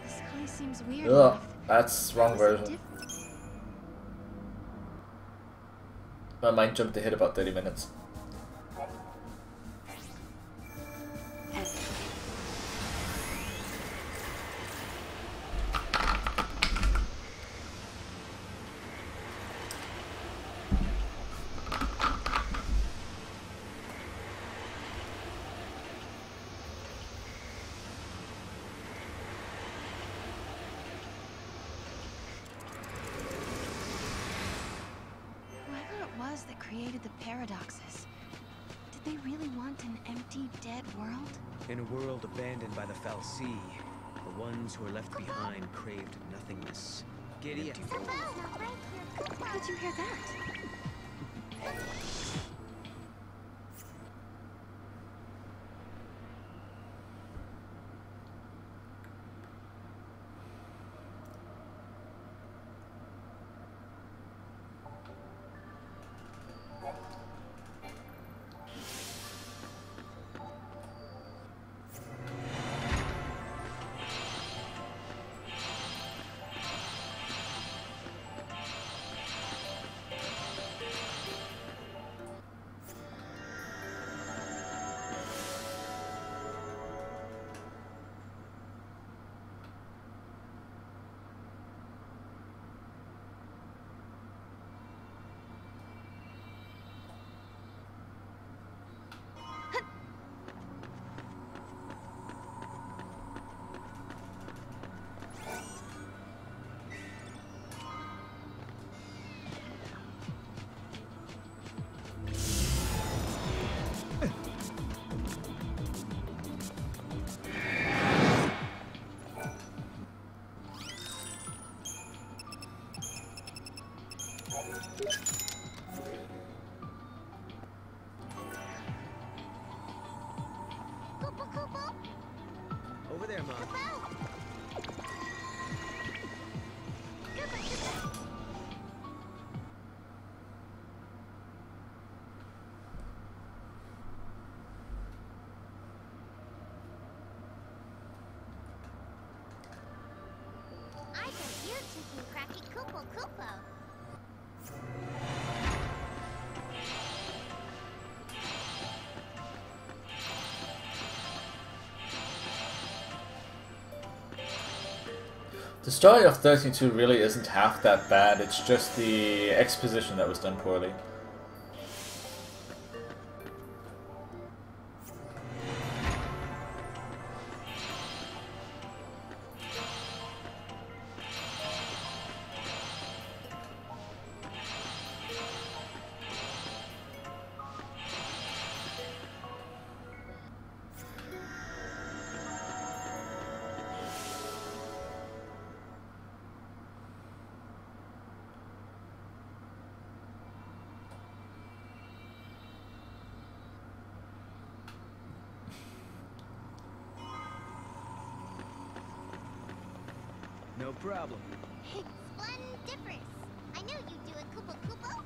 B: This place seems weird
A: Ugh,
B: enough.
A: that's wrong version. My mind jumped ahead about 30 minutes.
B: Whoever it was that created the paradoxes, did they really want an empty, dead world?
D: In a world abandoned by the Fal'Cie, the ones who were left behind craved nothingness. Giddy up.
B: How'd you hear that?
D: Over there, Mom.
F: I bet you're taking cracky Koopo Koopo.
A: The story of XIII-2 really isn't half that bad, it's just the exposition that was done poorly.
D: No problem.
F: Splendiferous. I knew you'd do a Koopo Koopo.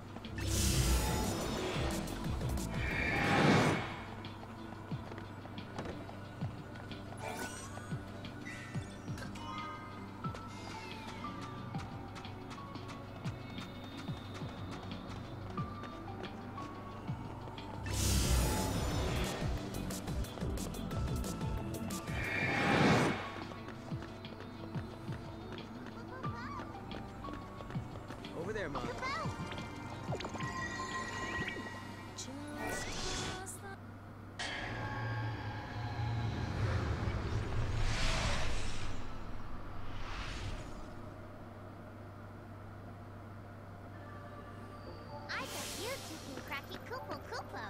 D: Over there, Mom.
F: I bet you're taking cracky Koopo Koopo.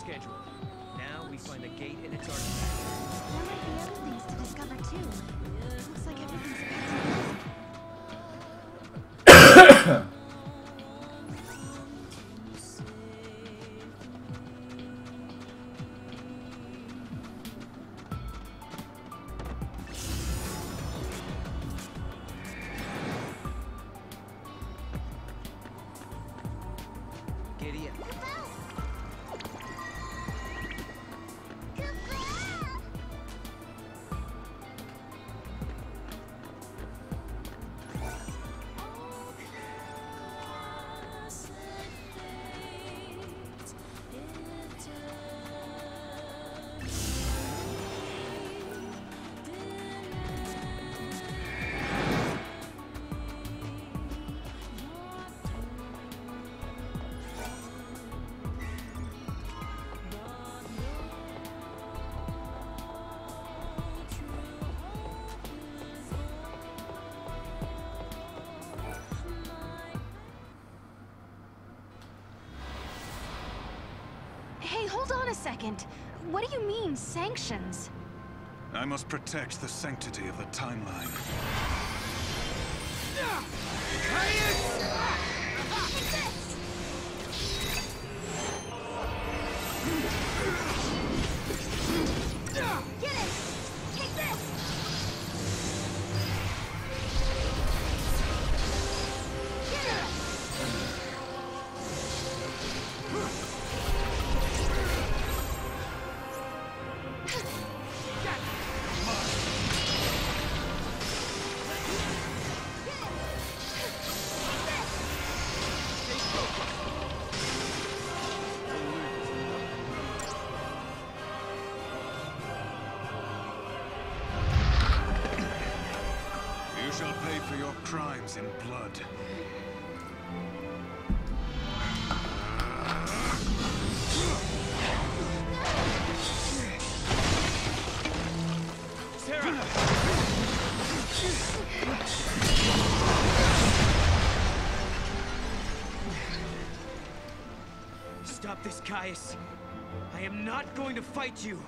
D: schedule. Now we find the gate and its artifact.
B: There might be other things to discover too. Looks like everything's about to
D: Giddy up.
B: Hey, hold on a second. What do you mean, sanctions?
I: I must protect the sanctity of the timeline.
B: Get it! Take this! Get it!
I: You shall pay for your crimes in blood.
D: Stop this, Caius. I am not going to fight you.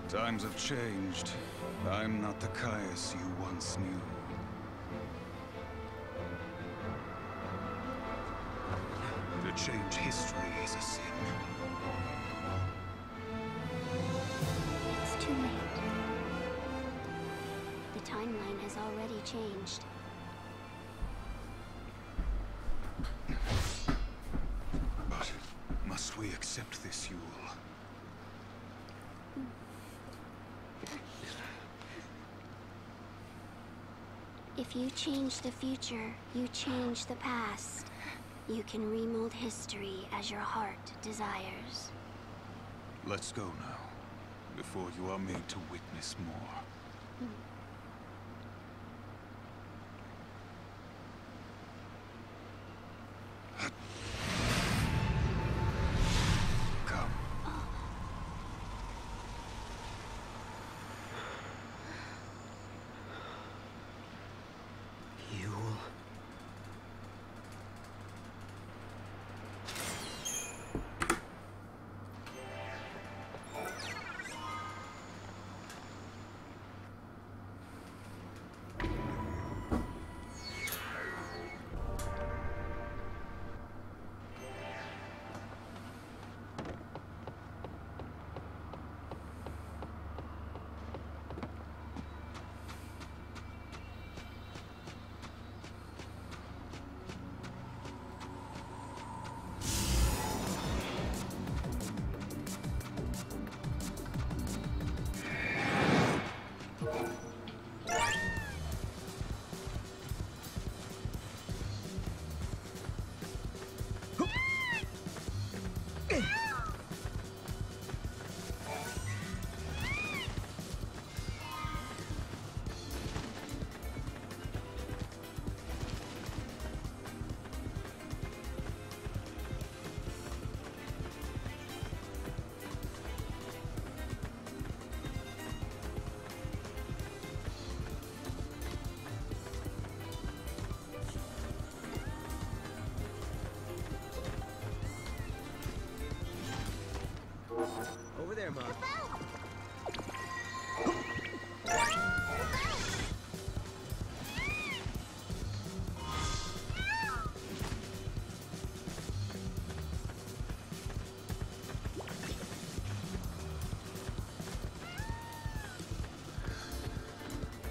I: Times have changed. I'm not the Caius you once knew. To change history is a sin.
J: It's too late. The timeline has already changed.
I: But must we accept this, Yule?
J: If you change the future, you change the past. You can remold history as your heart desires.
I: Let's go now, before you are made to witness more. Come.
D: Yule.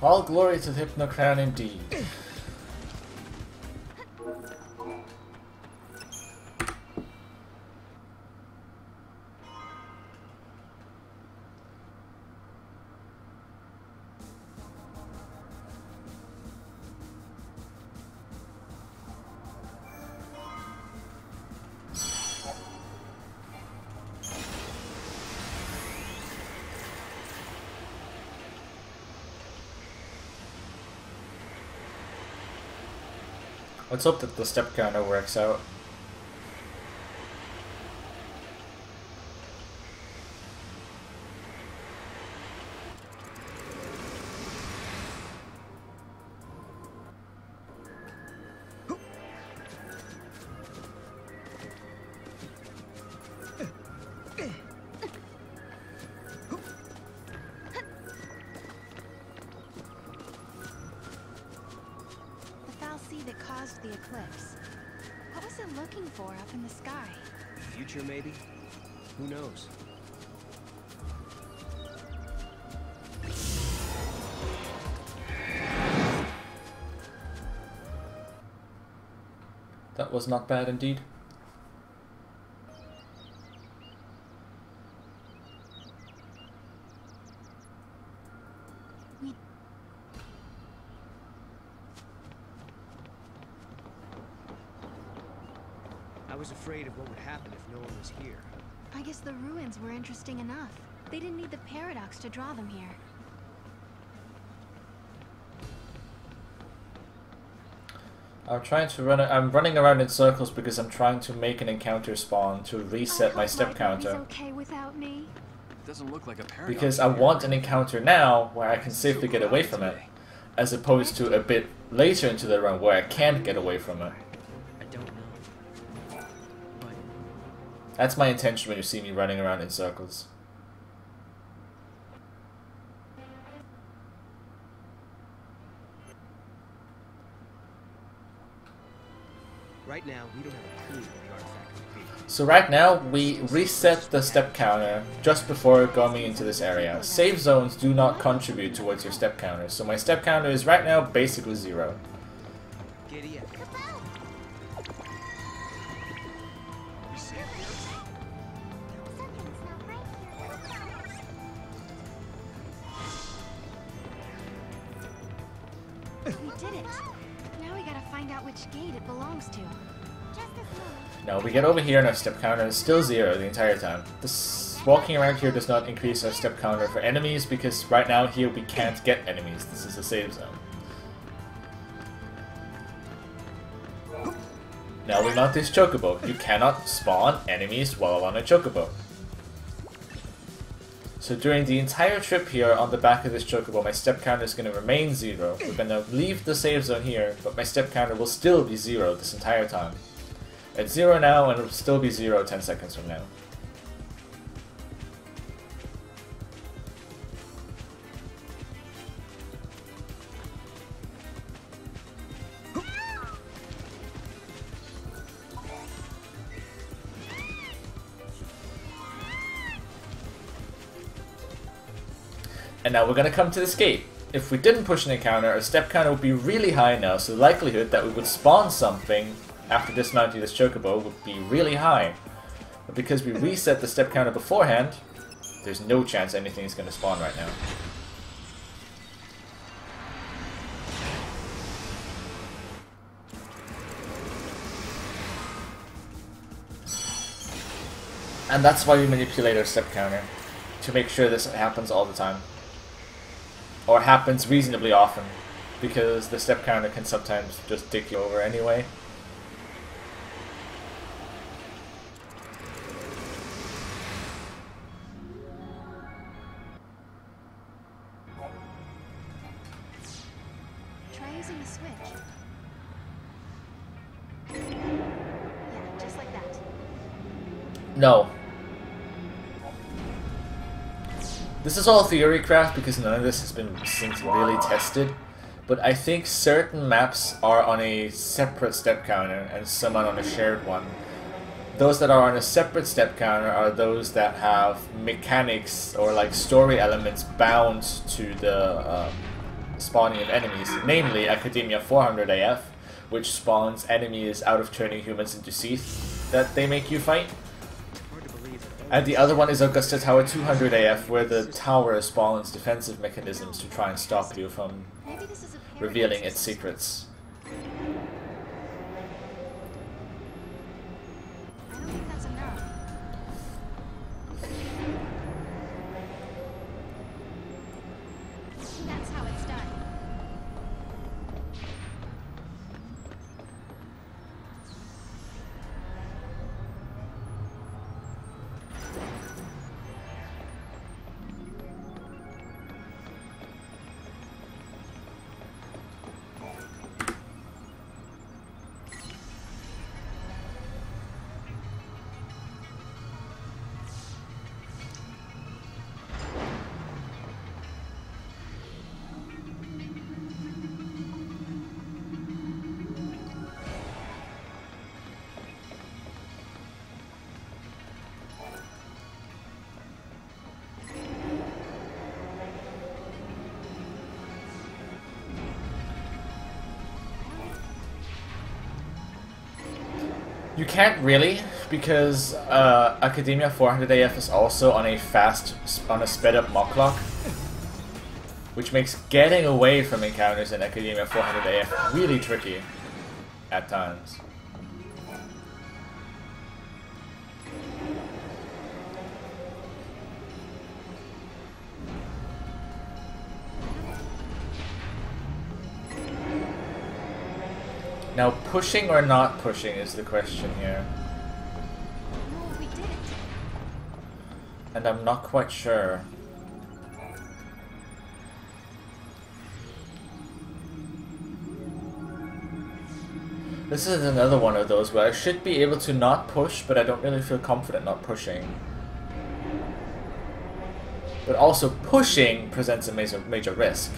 A: All glory to the Hypnocrown indeed. Let's hope that the step counter works out.
B: That caused the eclipse. What was it looking for up in the sky?
D: Future, maybe? Who knows?
A: That was not bad indeed.
D: I was afraid of what would happen if no one was here.
B: I guess the ruins were interesting enough. They didn't need the paradox to draw them here.
A: I'm running around in circles because I'm trying to make an encounter spawn to reset my step counter.
B: Okay without me.
C: Doesn't look like a paradox.
A: Because I want an encounter now where I can safely get away from it, as opposed to a bit later into the run where I can't get away from it.
D: I don't know. But
A: That's my intention when you see me running around in circles.
D: right now, we don't have a clue where the artifact could be.
A: So right now, we reset the step counter just before going into this area. Save zones do not contribute towards your step counter, so my step counter is right now basically 0.
D: Giddy up.
B: We did it. Now we gotta find out which gate it belongs to.
A: Now we get over here and our step counter is still 0 the entire time. This walking around here does not increase our step counter for enemies because right now here we can't get enemies. This is a save zone. Now we mount this chocobo. You cannot spawn enemies while on a chocobo. So during the entire trip here on the back of this chocobo, my step counter is going to remain 0. We're going to leave the save zone here, but my step counter will still be 0 this entire time. It's 0 now, and it will still be 0 10 seconds from now. And now we're going to come to this gate. If we didn't push an encounter, our step counter would be really high now, so the likelihood that we would spawn something after dismounting this chocobo would be really high. But because we reset the step counter beforehand, there's no chance anything is going to spawn right now. And that's why we manipulate our step counter, to make sure this happens all the time. Or happens reasonably often, because the step counter can sometimes just dick you over anyway.
B: Try using the switch. Yeah, just like that.
A: No. This is all theory craft because none of this has been really tested, but I think certain maps are on a separate step counter and some are on a shared one. Those that are on a separate step counter are those that have mechanics or like story elements bound to the spawning of enemies, namely Academia 400 AF, which spawns enemies out of turning humans into Seath that they make you fight. And the other one is Augusta Tower 200 AF, where the tower spawns defensive mechanisms to try and stop you from revealing its secrets.
B: I don't think that's enough. That's how it's done.
A: You can't really, because Academia 400 AF is also on a sped up mock clock, which makes getting away from encounters in Academia 400 AF really tricky at times. Now, pushing or not pushing is the question here.
B: No, we did it.
A: And I'm not quite sure. This is another one of those where I should be able to not push, but I don't really feel confident not pushing. But also pushing presents a major risk.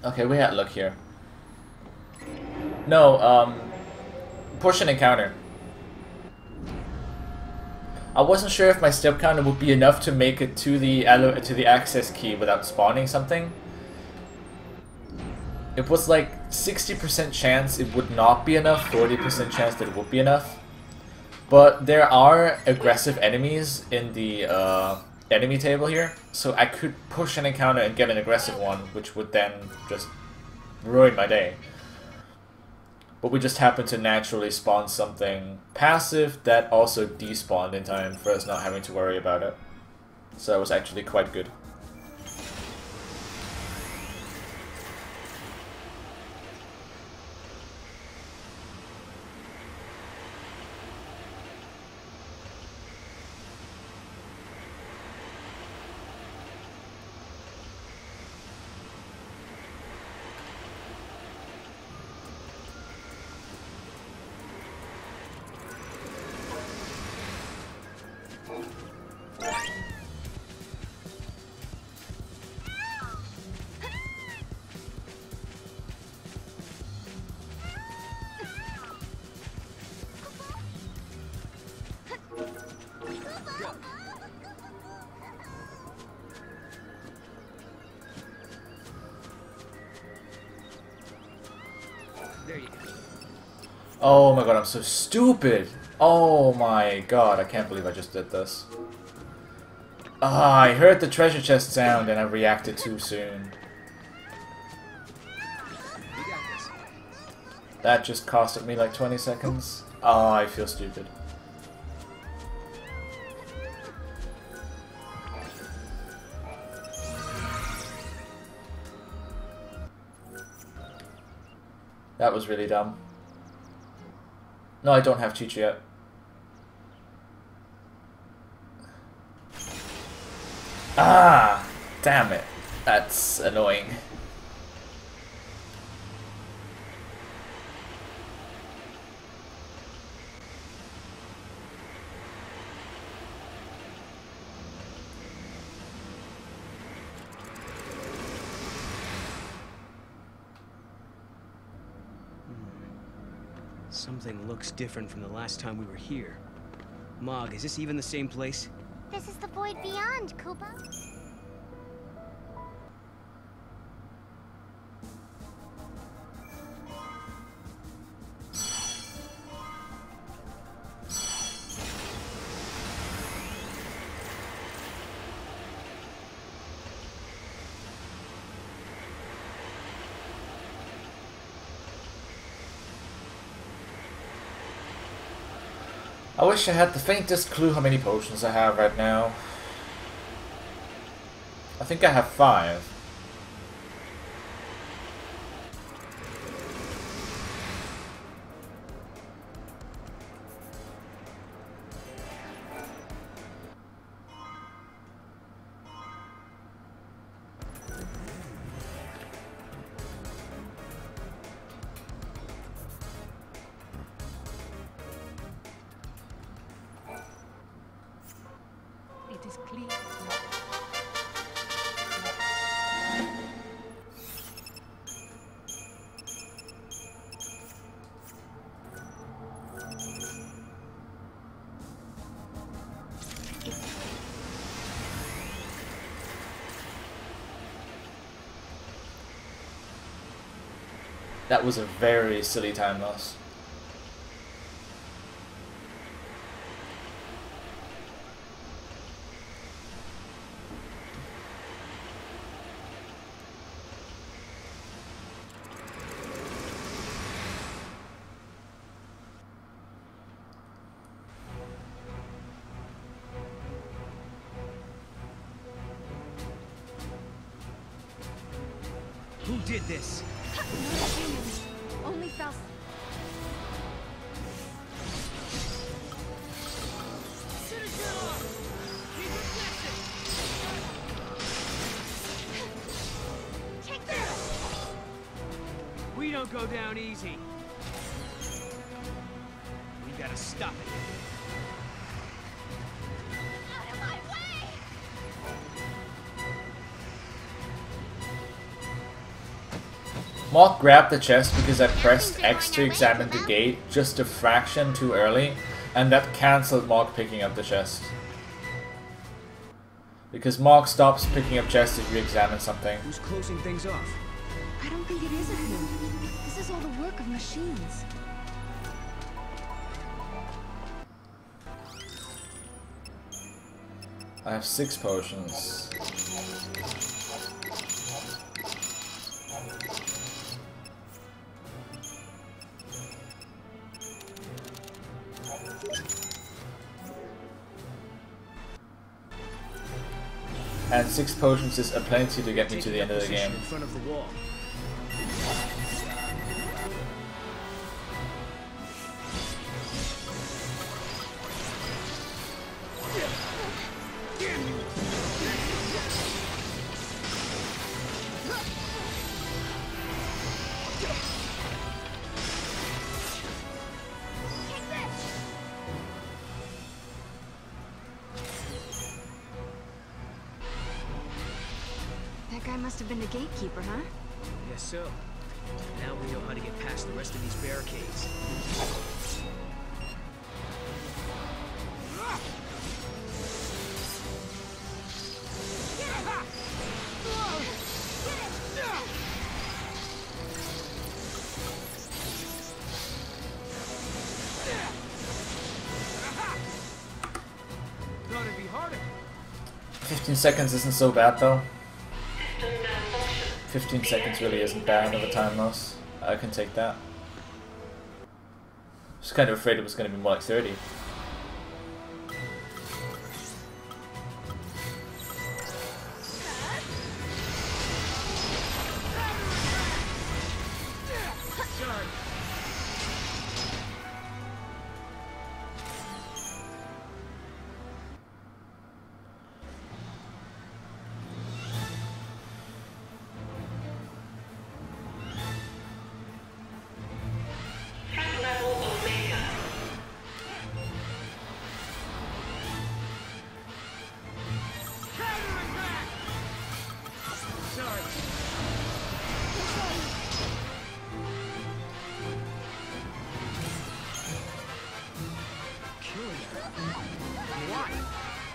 A: Okay, we had luck here. No, push and encounter. I wasn't sure if my step counter would be enough to make it to the access key without spawning something. It was like 60% chance it would not be enough, 40% chance that it would be enough. But there are aggressive enemies in the enemy table here, so I could push an encounter and get an aggressive one, which would then just ruin my day. But we just happened to naturally spawn something passive that also despawned in time for us not having to worry about it. So that was actually quite good. Oh my god, I'm so stupid! Oh my god, I can't believe I just did this. Ah, I heard the treasure chest sound and I reacted too soon. That just costed me like 20 seconds. Oh, I feel stupid. That was really dumb. No, I don't have Chi-Chi yet. Ah! Damn it. That's annoying.
D: Something looks different from the last time we were here. Mog, is this even the same place?
J: This is the void beyond, Koopa.
A: I wish I had the faintest clue how many potions I have right now. I think I have 5.
H: It is clear.
A: That was a very silly time loss.
D: Who did this?
H: No humans. Only Faust.
J: Take this!
D: We don't go down easy. We gotta stop it.
J: Out of my way!
A: Moth grabbed the chest because I pressed X to examine the gate just a fraction too early, and that cancelled Mog picking up the chest. Because Mog stops picking up chests if you examine something.
D: Who's closing things off?
B: I don't think it is a coup. This is all the work of machines.
A: I have 6 potions. And 6 potions is a plenty to get me to the end of the game.
D: In front of the wall.
B: That guy must have been the gatekeeper, huh?
D: Guess so. Now we know how to get past the rest of these barricades.
C: Thought it'd be harder.
A: 15 seconds isn't so bad though. 15 seconds really isn't bad of a time loss. I can take that. Just kind of afraid it was going to be more like 30.
C: Sorry.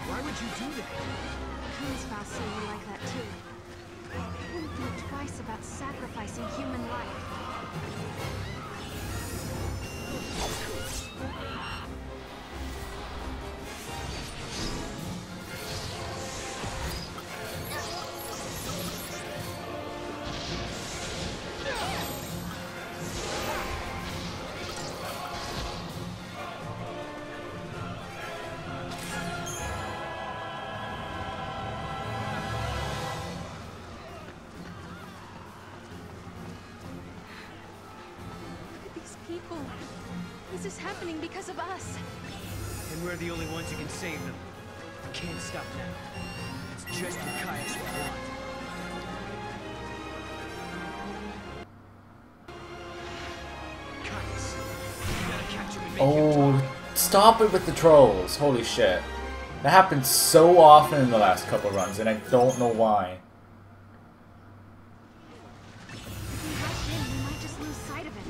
D: Why would you do that?
B: Coon's Faust seemed me like that too. I wouldn't think twice about sacrificing human life. People, this is happening because of us.
D: And we're the only ones who can save them. We can't stop now. It's just what Caius would want. Caius, you gotta catch him and make him talk.
A: Stop it with the trolls. Holy shit. That happens so often in the last couple runs, and I don't know why.
B: If we rush in, we might just lose sight of it.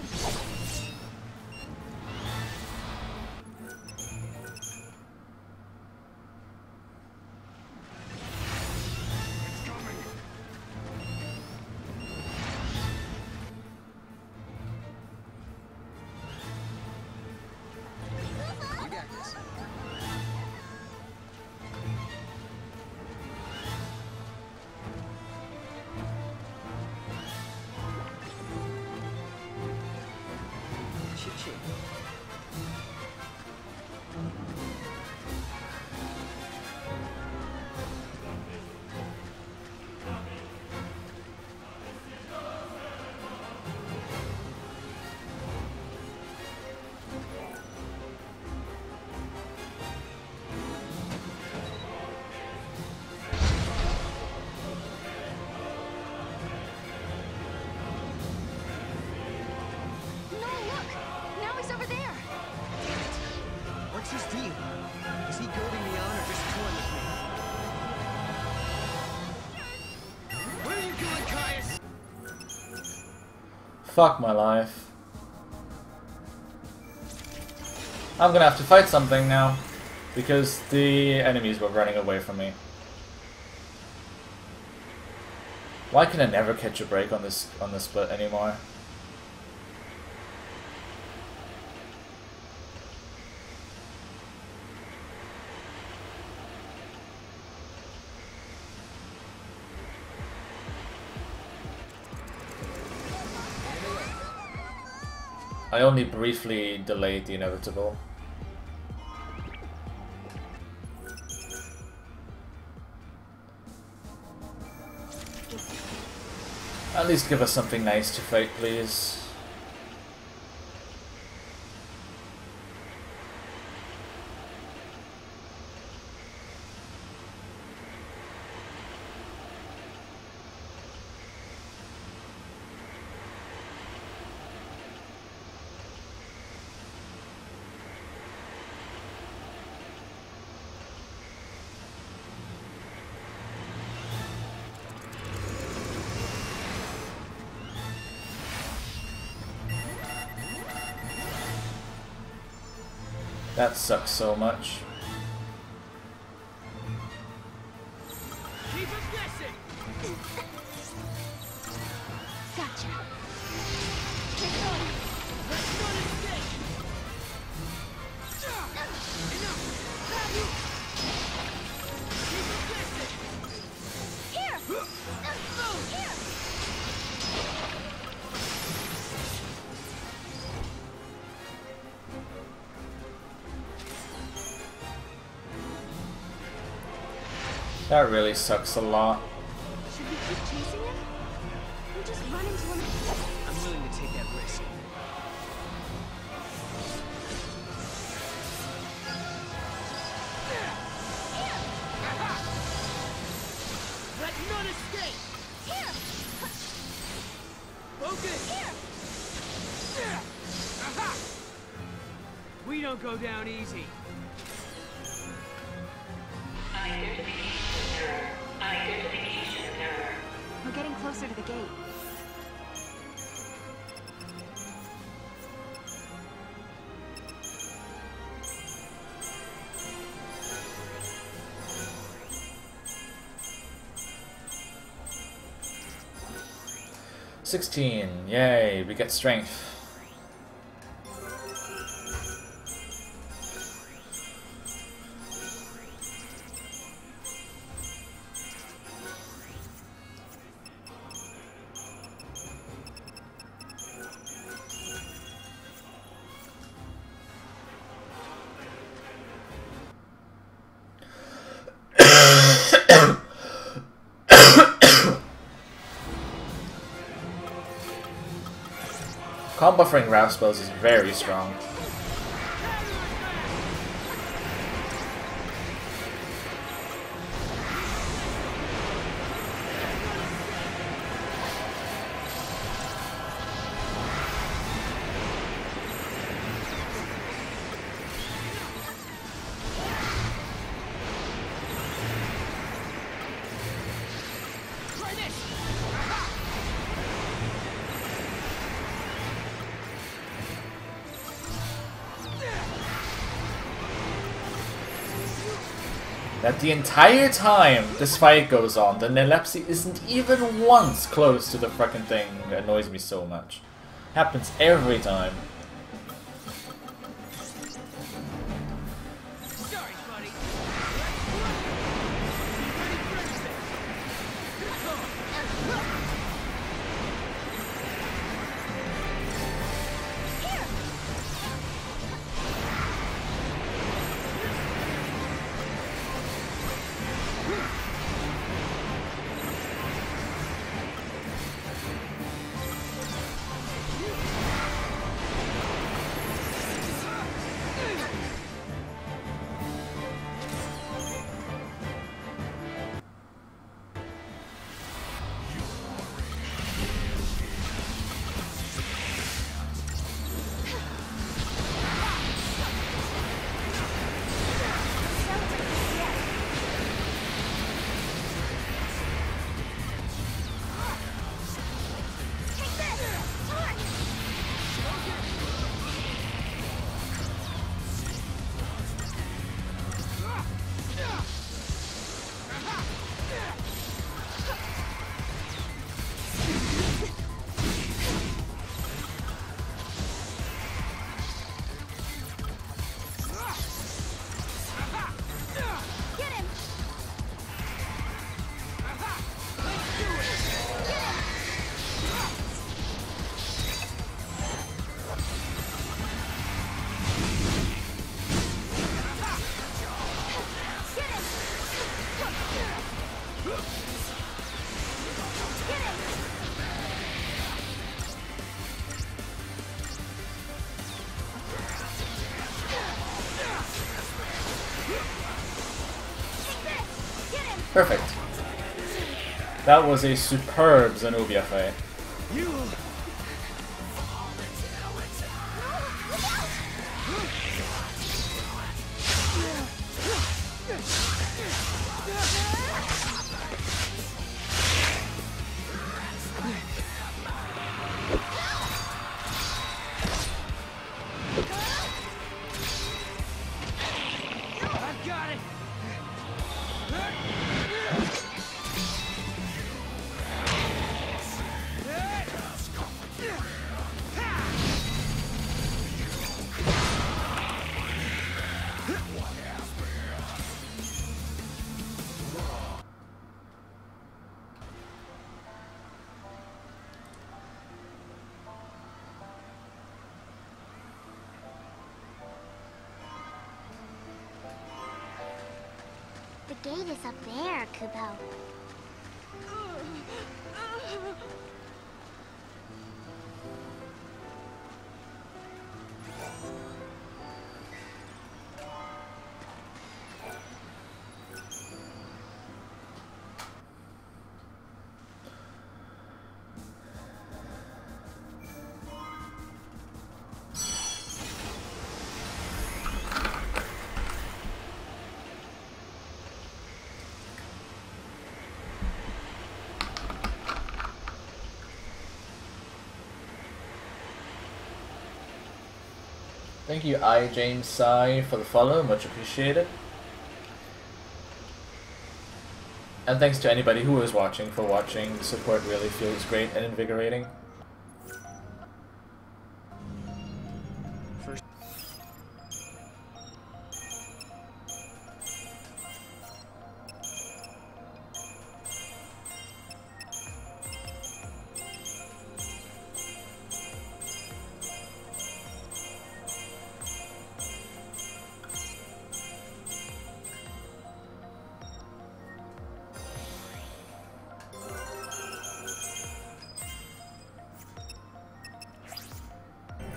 D: What's his deal? Is he goading me on or just toying with me? Where are you going, Caius?
A: Fuck my life. I'm gonna have to fight something now, because the enemies were running away from me. Why can I never catch a break on this split anymore? I only briefly delayed the inevitable. At least give us something nice to fight, please. That sucks so much.
C: Keep us guessing.
B: Gotcha.
C: Keep going. Let's run and stick. Enough. Grab you. Keep us guessing.
B: Here! Here!
A: That really sucks a lot.
B: Should we keep chasing him? We'll just run into him.
D: I'm willing to take that risk. don't go down easy.
F: Identification error. Identification error.
B: We're getting closer to the gate.
A: $16. Yay, we get strength. Combo buffering grab spells is very strong. That the entire time this fight goes on, the Nalepsy isn't even once close to the fucking thing. That annoys me so much. Happens every time.
D: Sorry, buddy.
A: Perfect. That was a superb Zenobia fight.
D: I've got it.
J: The gate is up there, Kupo.
A: Thank you, I James Sai, for the follow, much appreciated. And thanks to anybody who is watching for watching. The support really feels great and invigorating.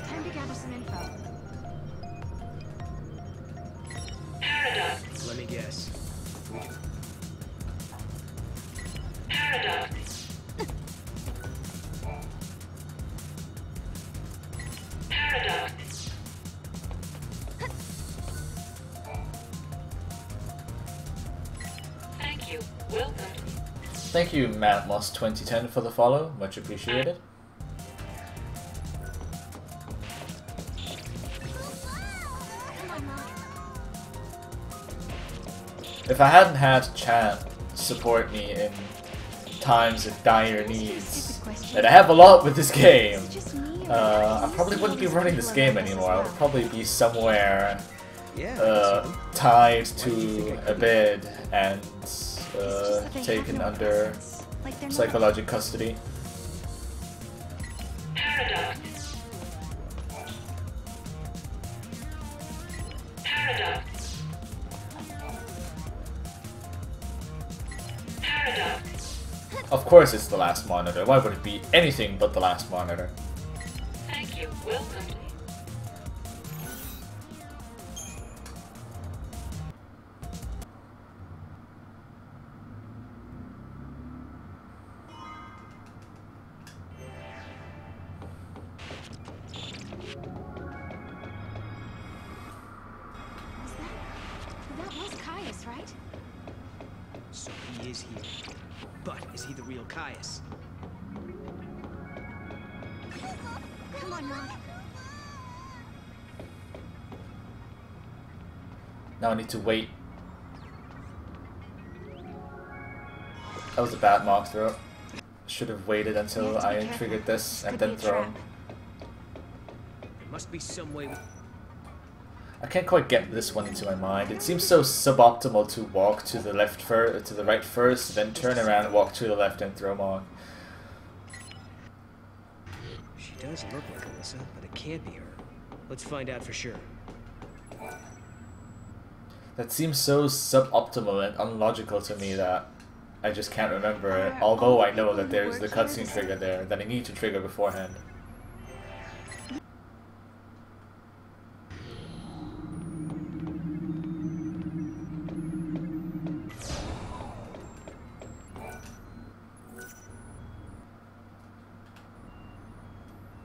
B: Time to gather some info.
D: Paradox. Let me guess. Paradox. Paradox. Thank you. Welcome.
A: Thank you, Matt Moss 2010 for the follow, much appreciated. If I hadn't had chat support me in times of dire needs, and I have a lot with this game, I probably wouldn't be running this game anymore. I would probably be somewhere tied to a bed and taken under psychological custody.
D: Paradox. Paradox. Paradox.
A: Of course it's the last monitor. Why would it be anything but the last monitor?
D: Thank you. Welcome.
B: That was Caius, right?
D: So he is here. But is he the real Caius?
B: Come on, Nog.
A: Now I need to wait. That was a bad mark throw. Should have waited until I triggered this and then thrown.
D: There must be some way.
A: I can't quite get this one into my mind. It seems so suboptimal to walk to the left to the right first, then turn around and walk to the left and throw Mog.
D: She does look like Alyssa, but it can't be her. Let's find out for sure.
A: That seems so suboptimal and unlogical to me that I just can't remember it. Although I know that there's the cutscene trigger there that I need to trigger beforehand.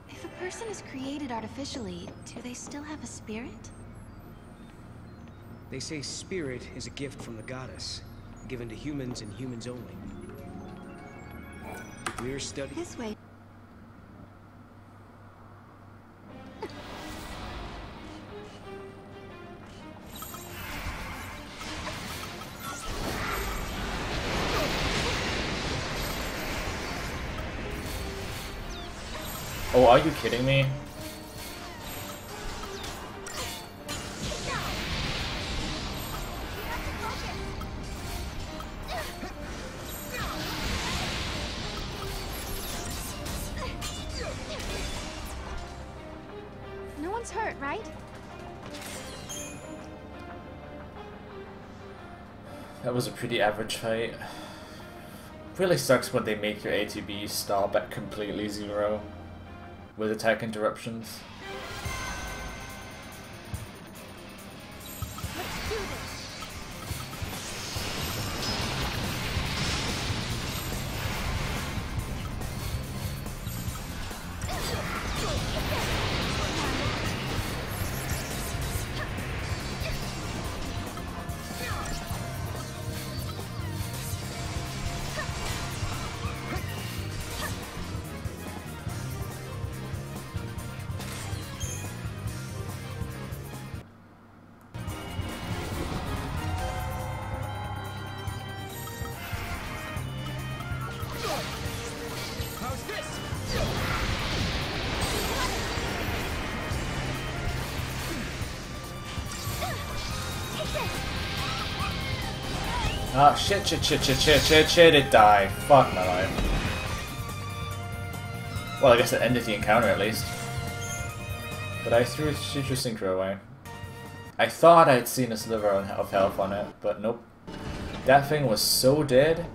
B: If a person is created artificially, do they still have a spirit?
D: They say spirit is a gift from the goddess, given to humans and humans only. We're studying
B: This way.
A: Oh, are you kidding me?
B: No one's hurt, right?
A: That was a pretty average fight. Really sucks when they make your ATB stop at completely zero with attack interruptions.
B: Let's do this.
A: Ah, shit, it died. Fuck my life. Well, I guess it ended the encounter at least. But I threw Future Synchro away. I thought I'd seen a sliver of health on it, but nope. That thing was so dead.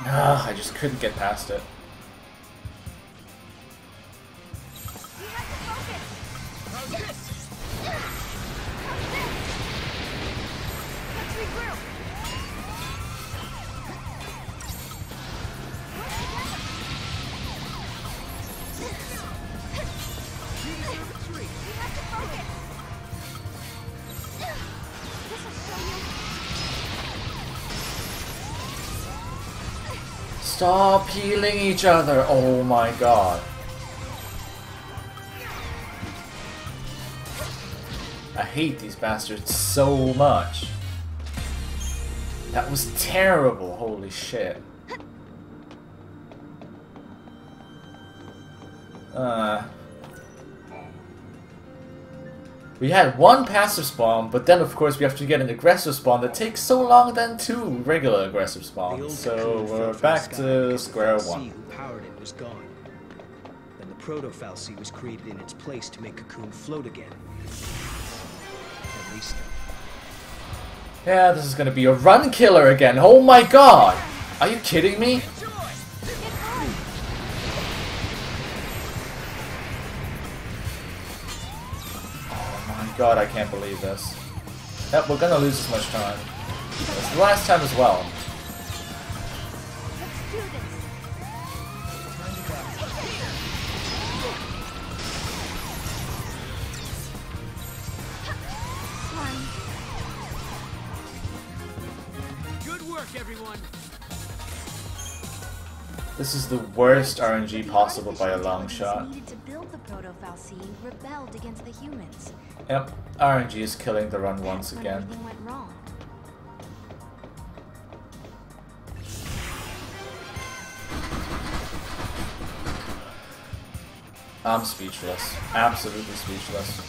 A: I just couldn't get past it. Stop healing each other! Oh my god. I hate these bastards so much. That was terrible, holy shit. We had one passive spawn, but then of course we have to get an aggressive spawn that takes so long than two regular aggressive spawns. So we're back to square one.
D: Who powered it was gone. Then the proto-fal'C was created in its place to make Cocoon float again. At least.
A: Yeah, this is gonna be a run killer again. Oh my god! Are you kidding me? God, I can't believe this. Yep, we're gonna lose this much time. It's the last time as well.
C: Good work, everyone.
A: This is the worst RNG possible by a long shot.
B: Needed to build the proto-fal'C rebelled against the humans.
A: Yep, RNG is killing the run once again.
B: Everything went wrong.
A: I'm speechless. Absolutely speechless.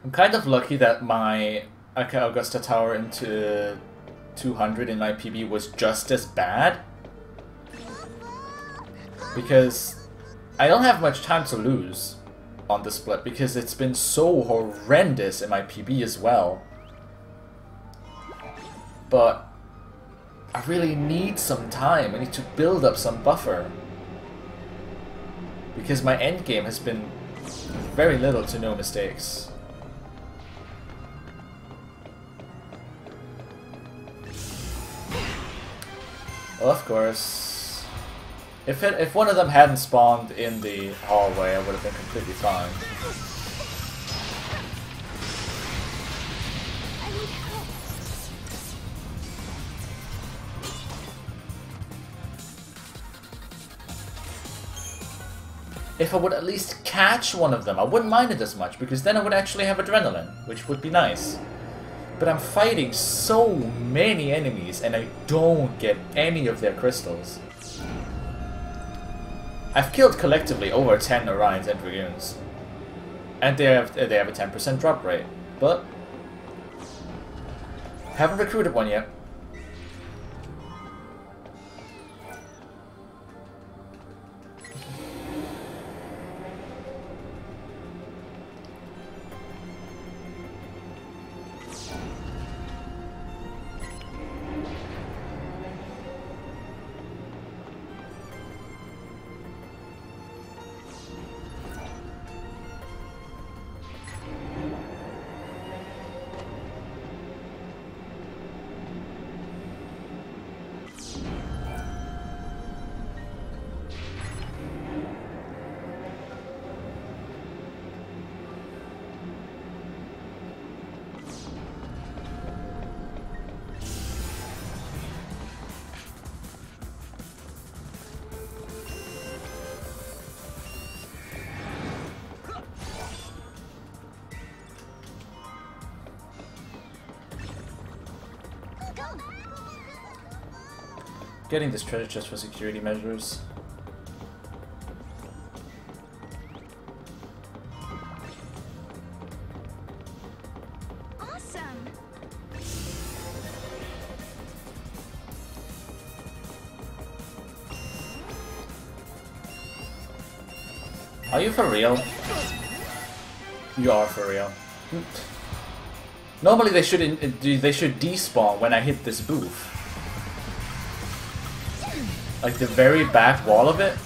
A: I'm kind of lucky that my Augusta Tower into 200 in my PB was just as bad. Because I don't have much time to lose on the split because it's been so horrendous in my PB as well. But I really need some time. I need to build up some buffer. Because my endgame has been very little to no mistakes. Well, of course. If one of them hadn't spawned in the hallway, I would have been completely fine. If I would at least catch one of them, I wouldn't mind it as much, because then I would actually have adrenaline, which would be nice. But I'm fighting so many enemies, and I don't get any of their crystals. I've killed collectively over 10 Orions and Dragoons. And they have a 10% drop rate. But haven't recruited one yet. Getting this treasure just for security measures.
B: Awesome.
A: Are you for real? You are for real. Normally they should despawn when I hit this booth. Like the very back wall of it.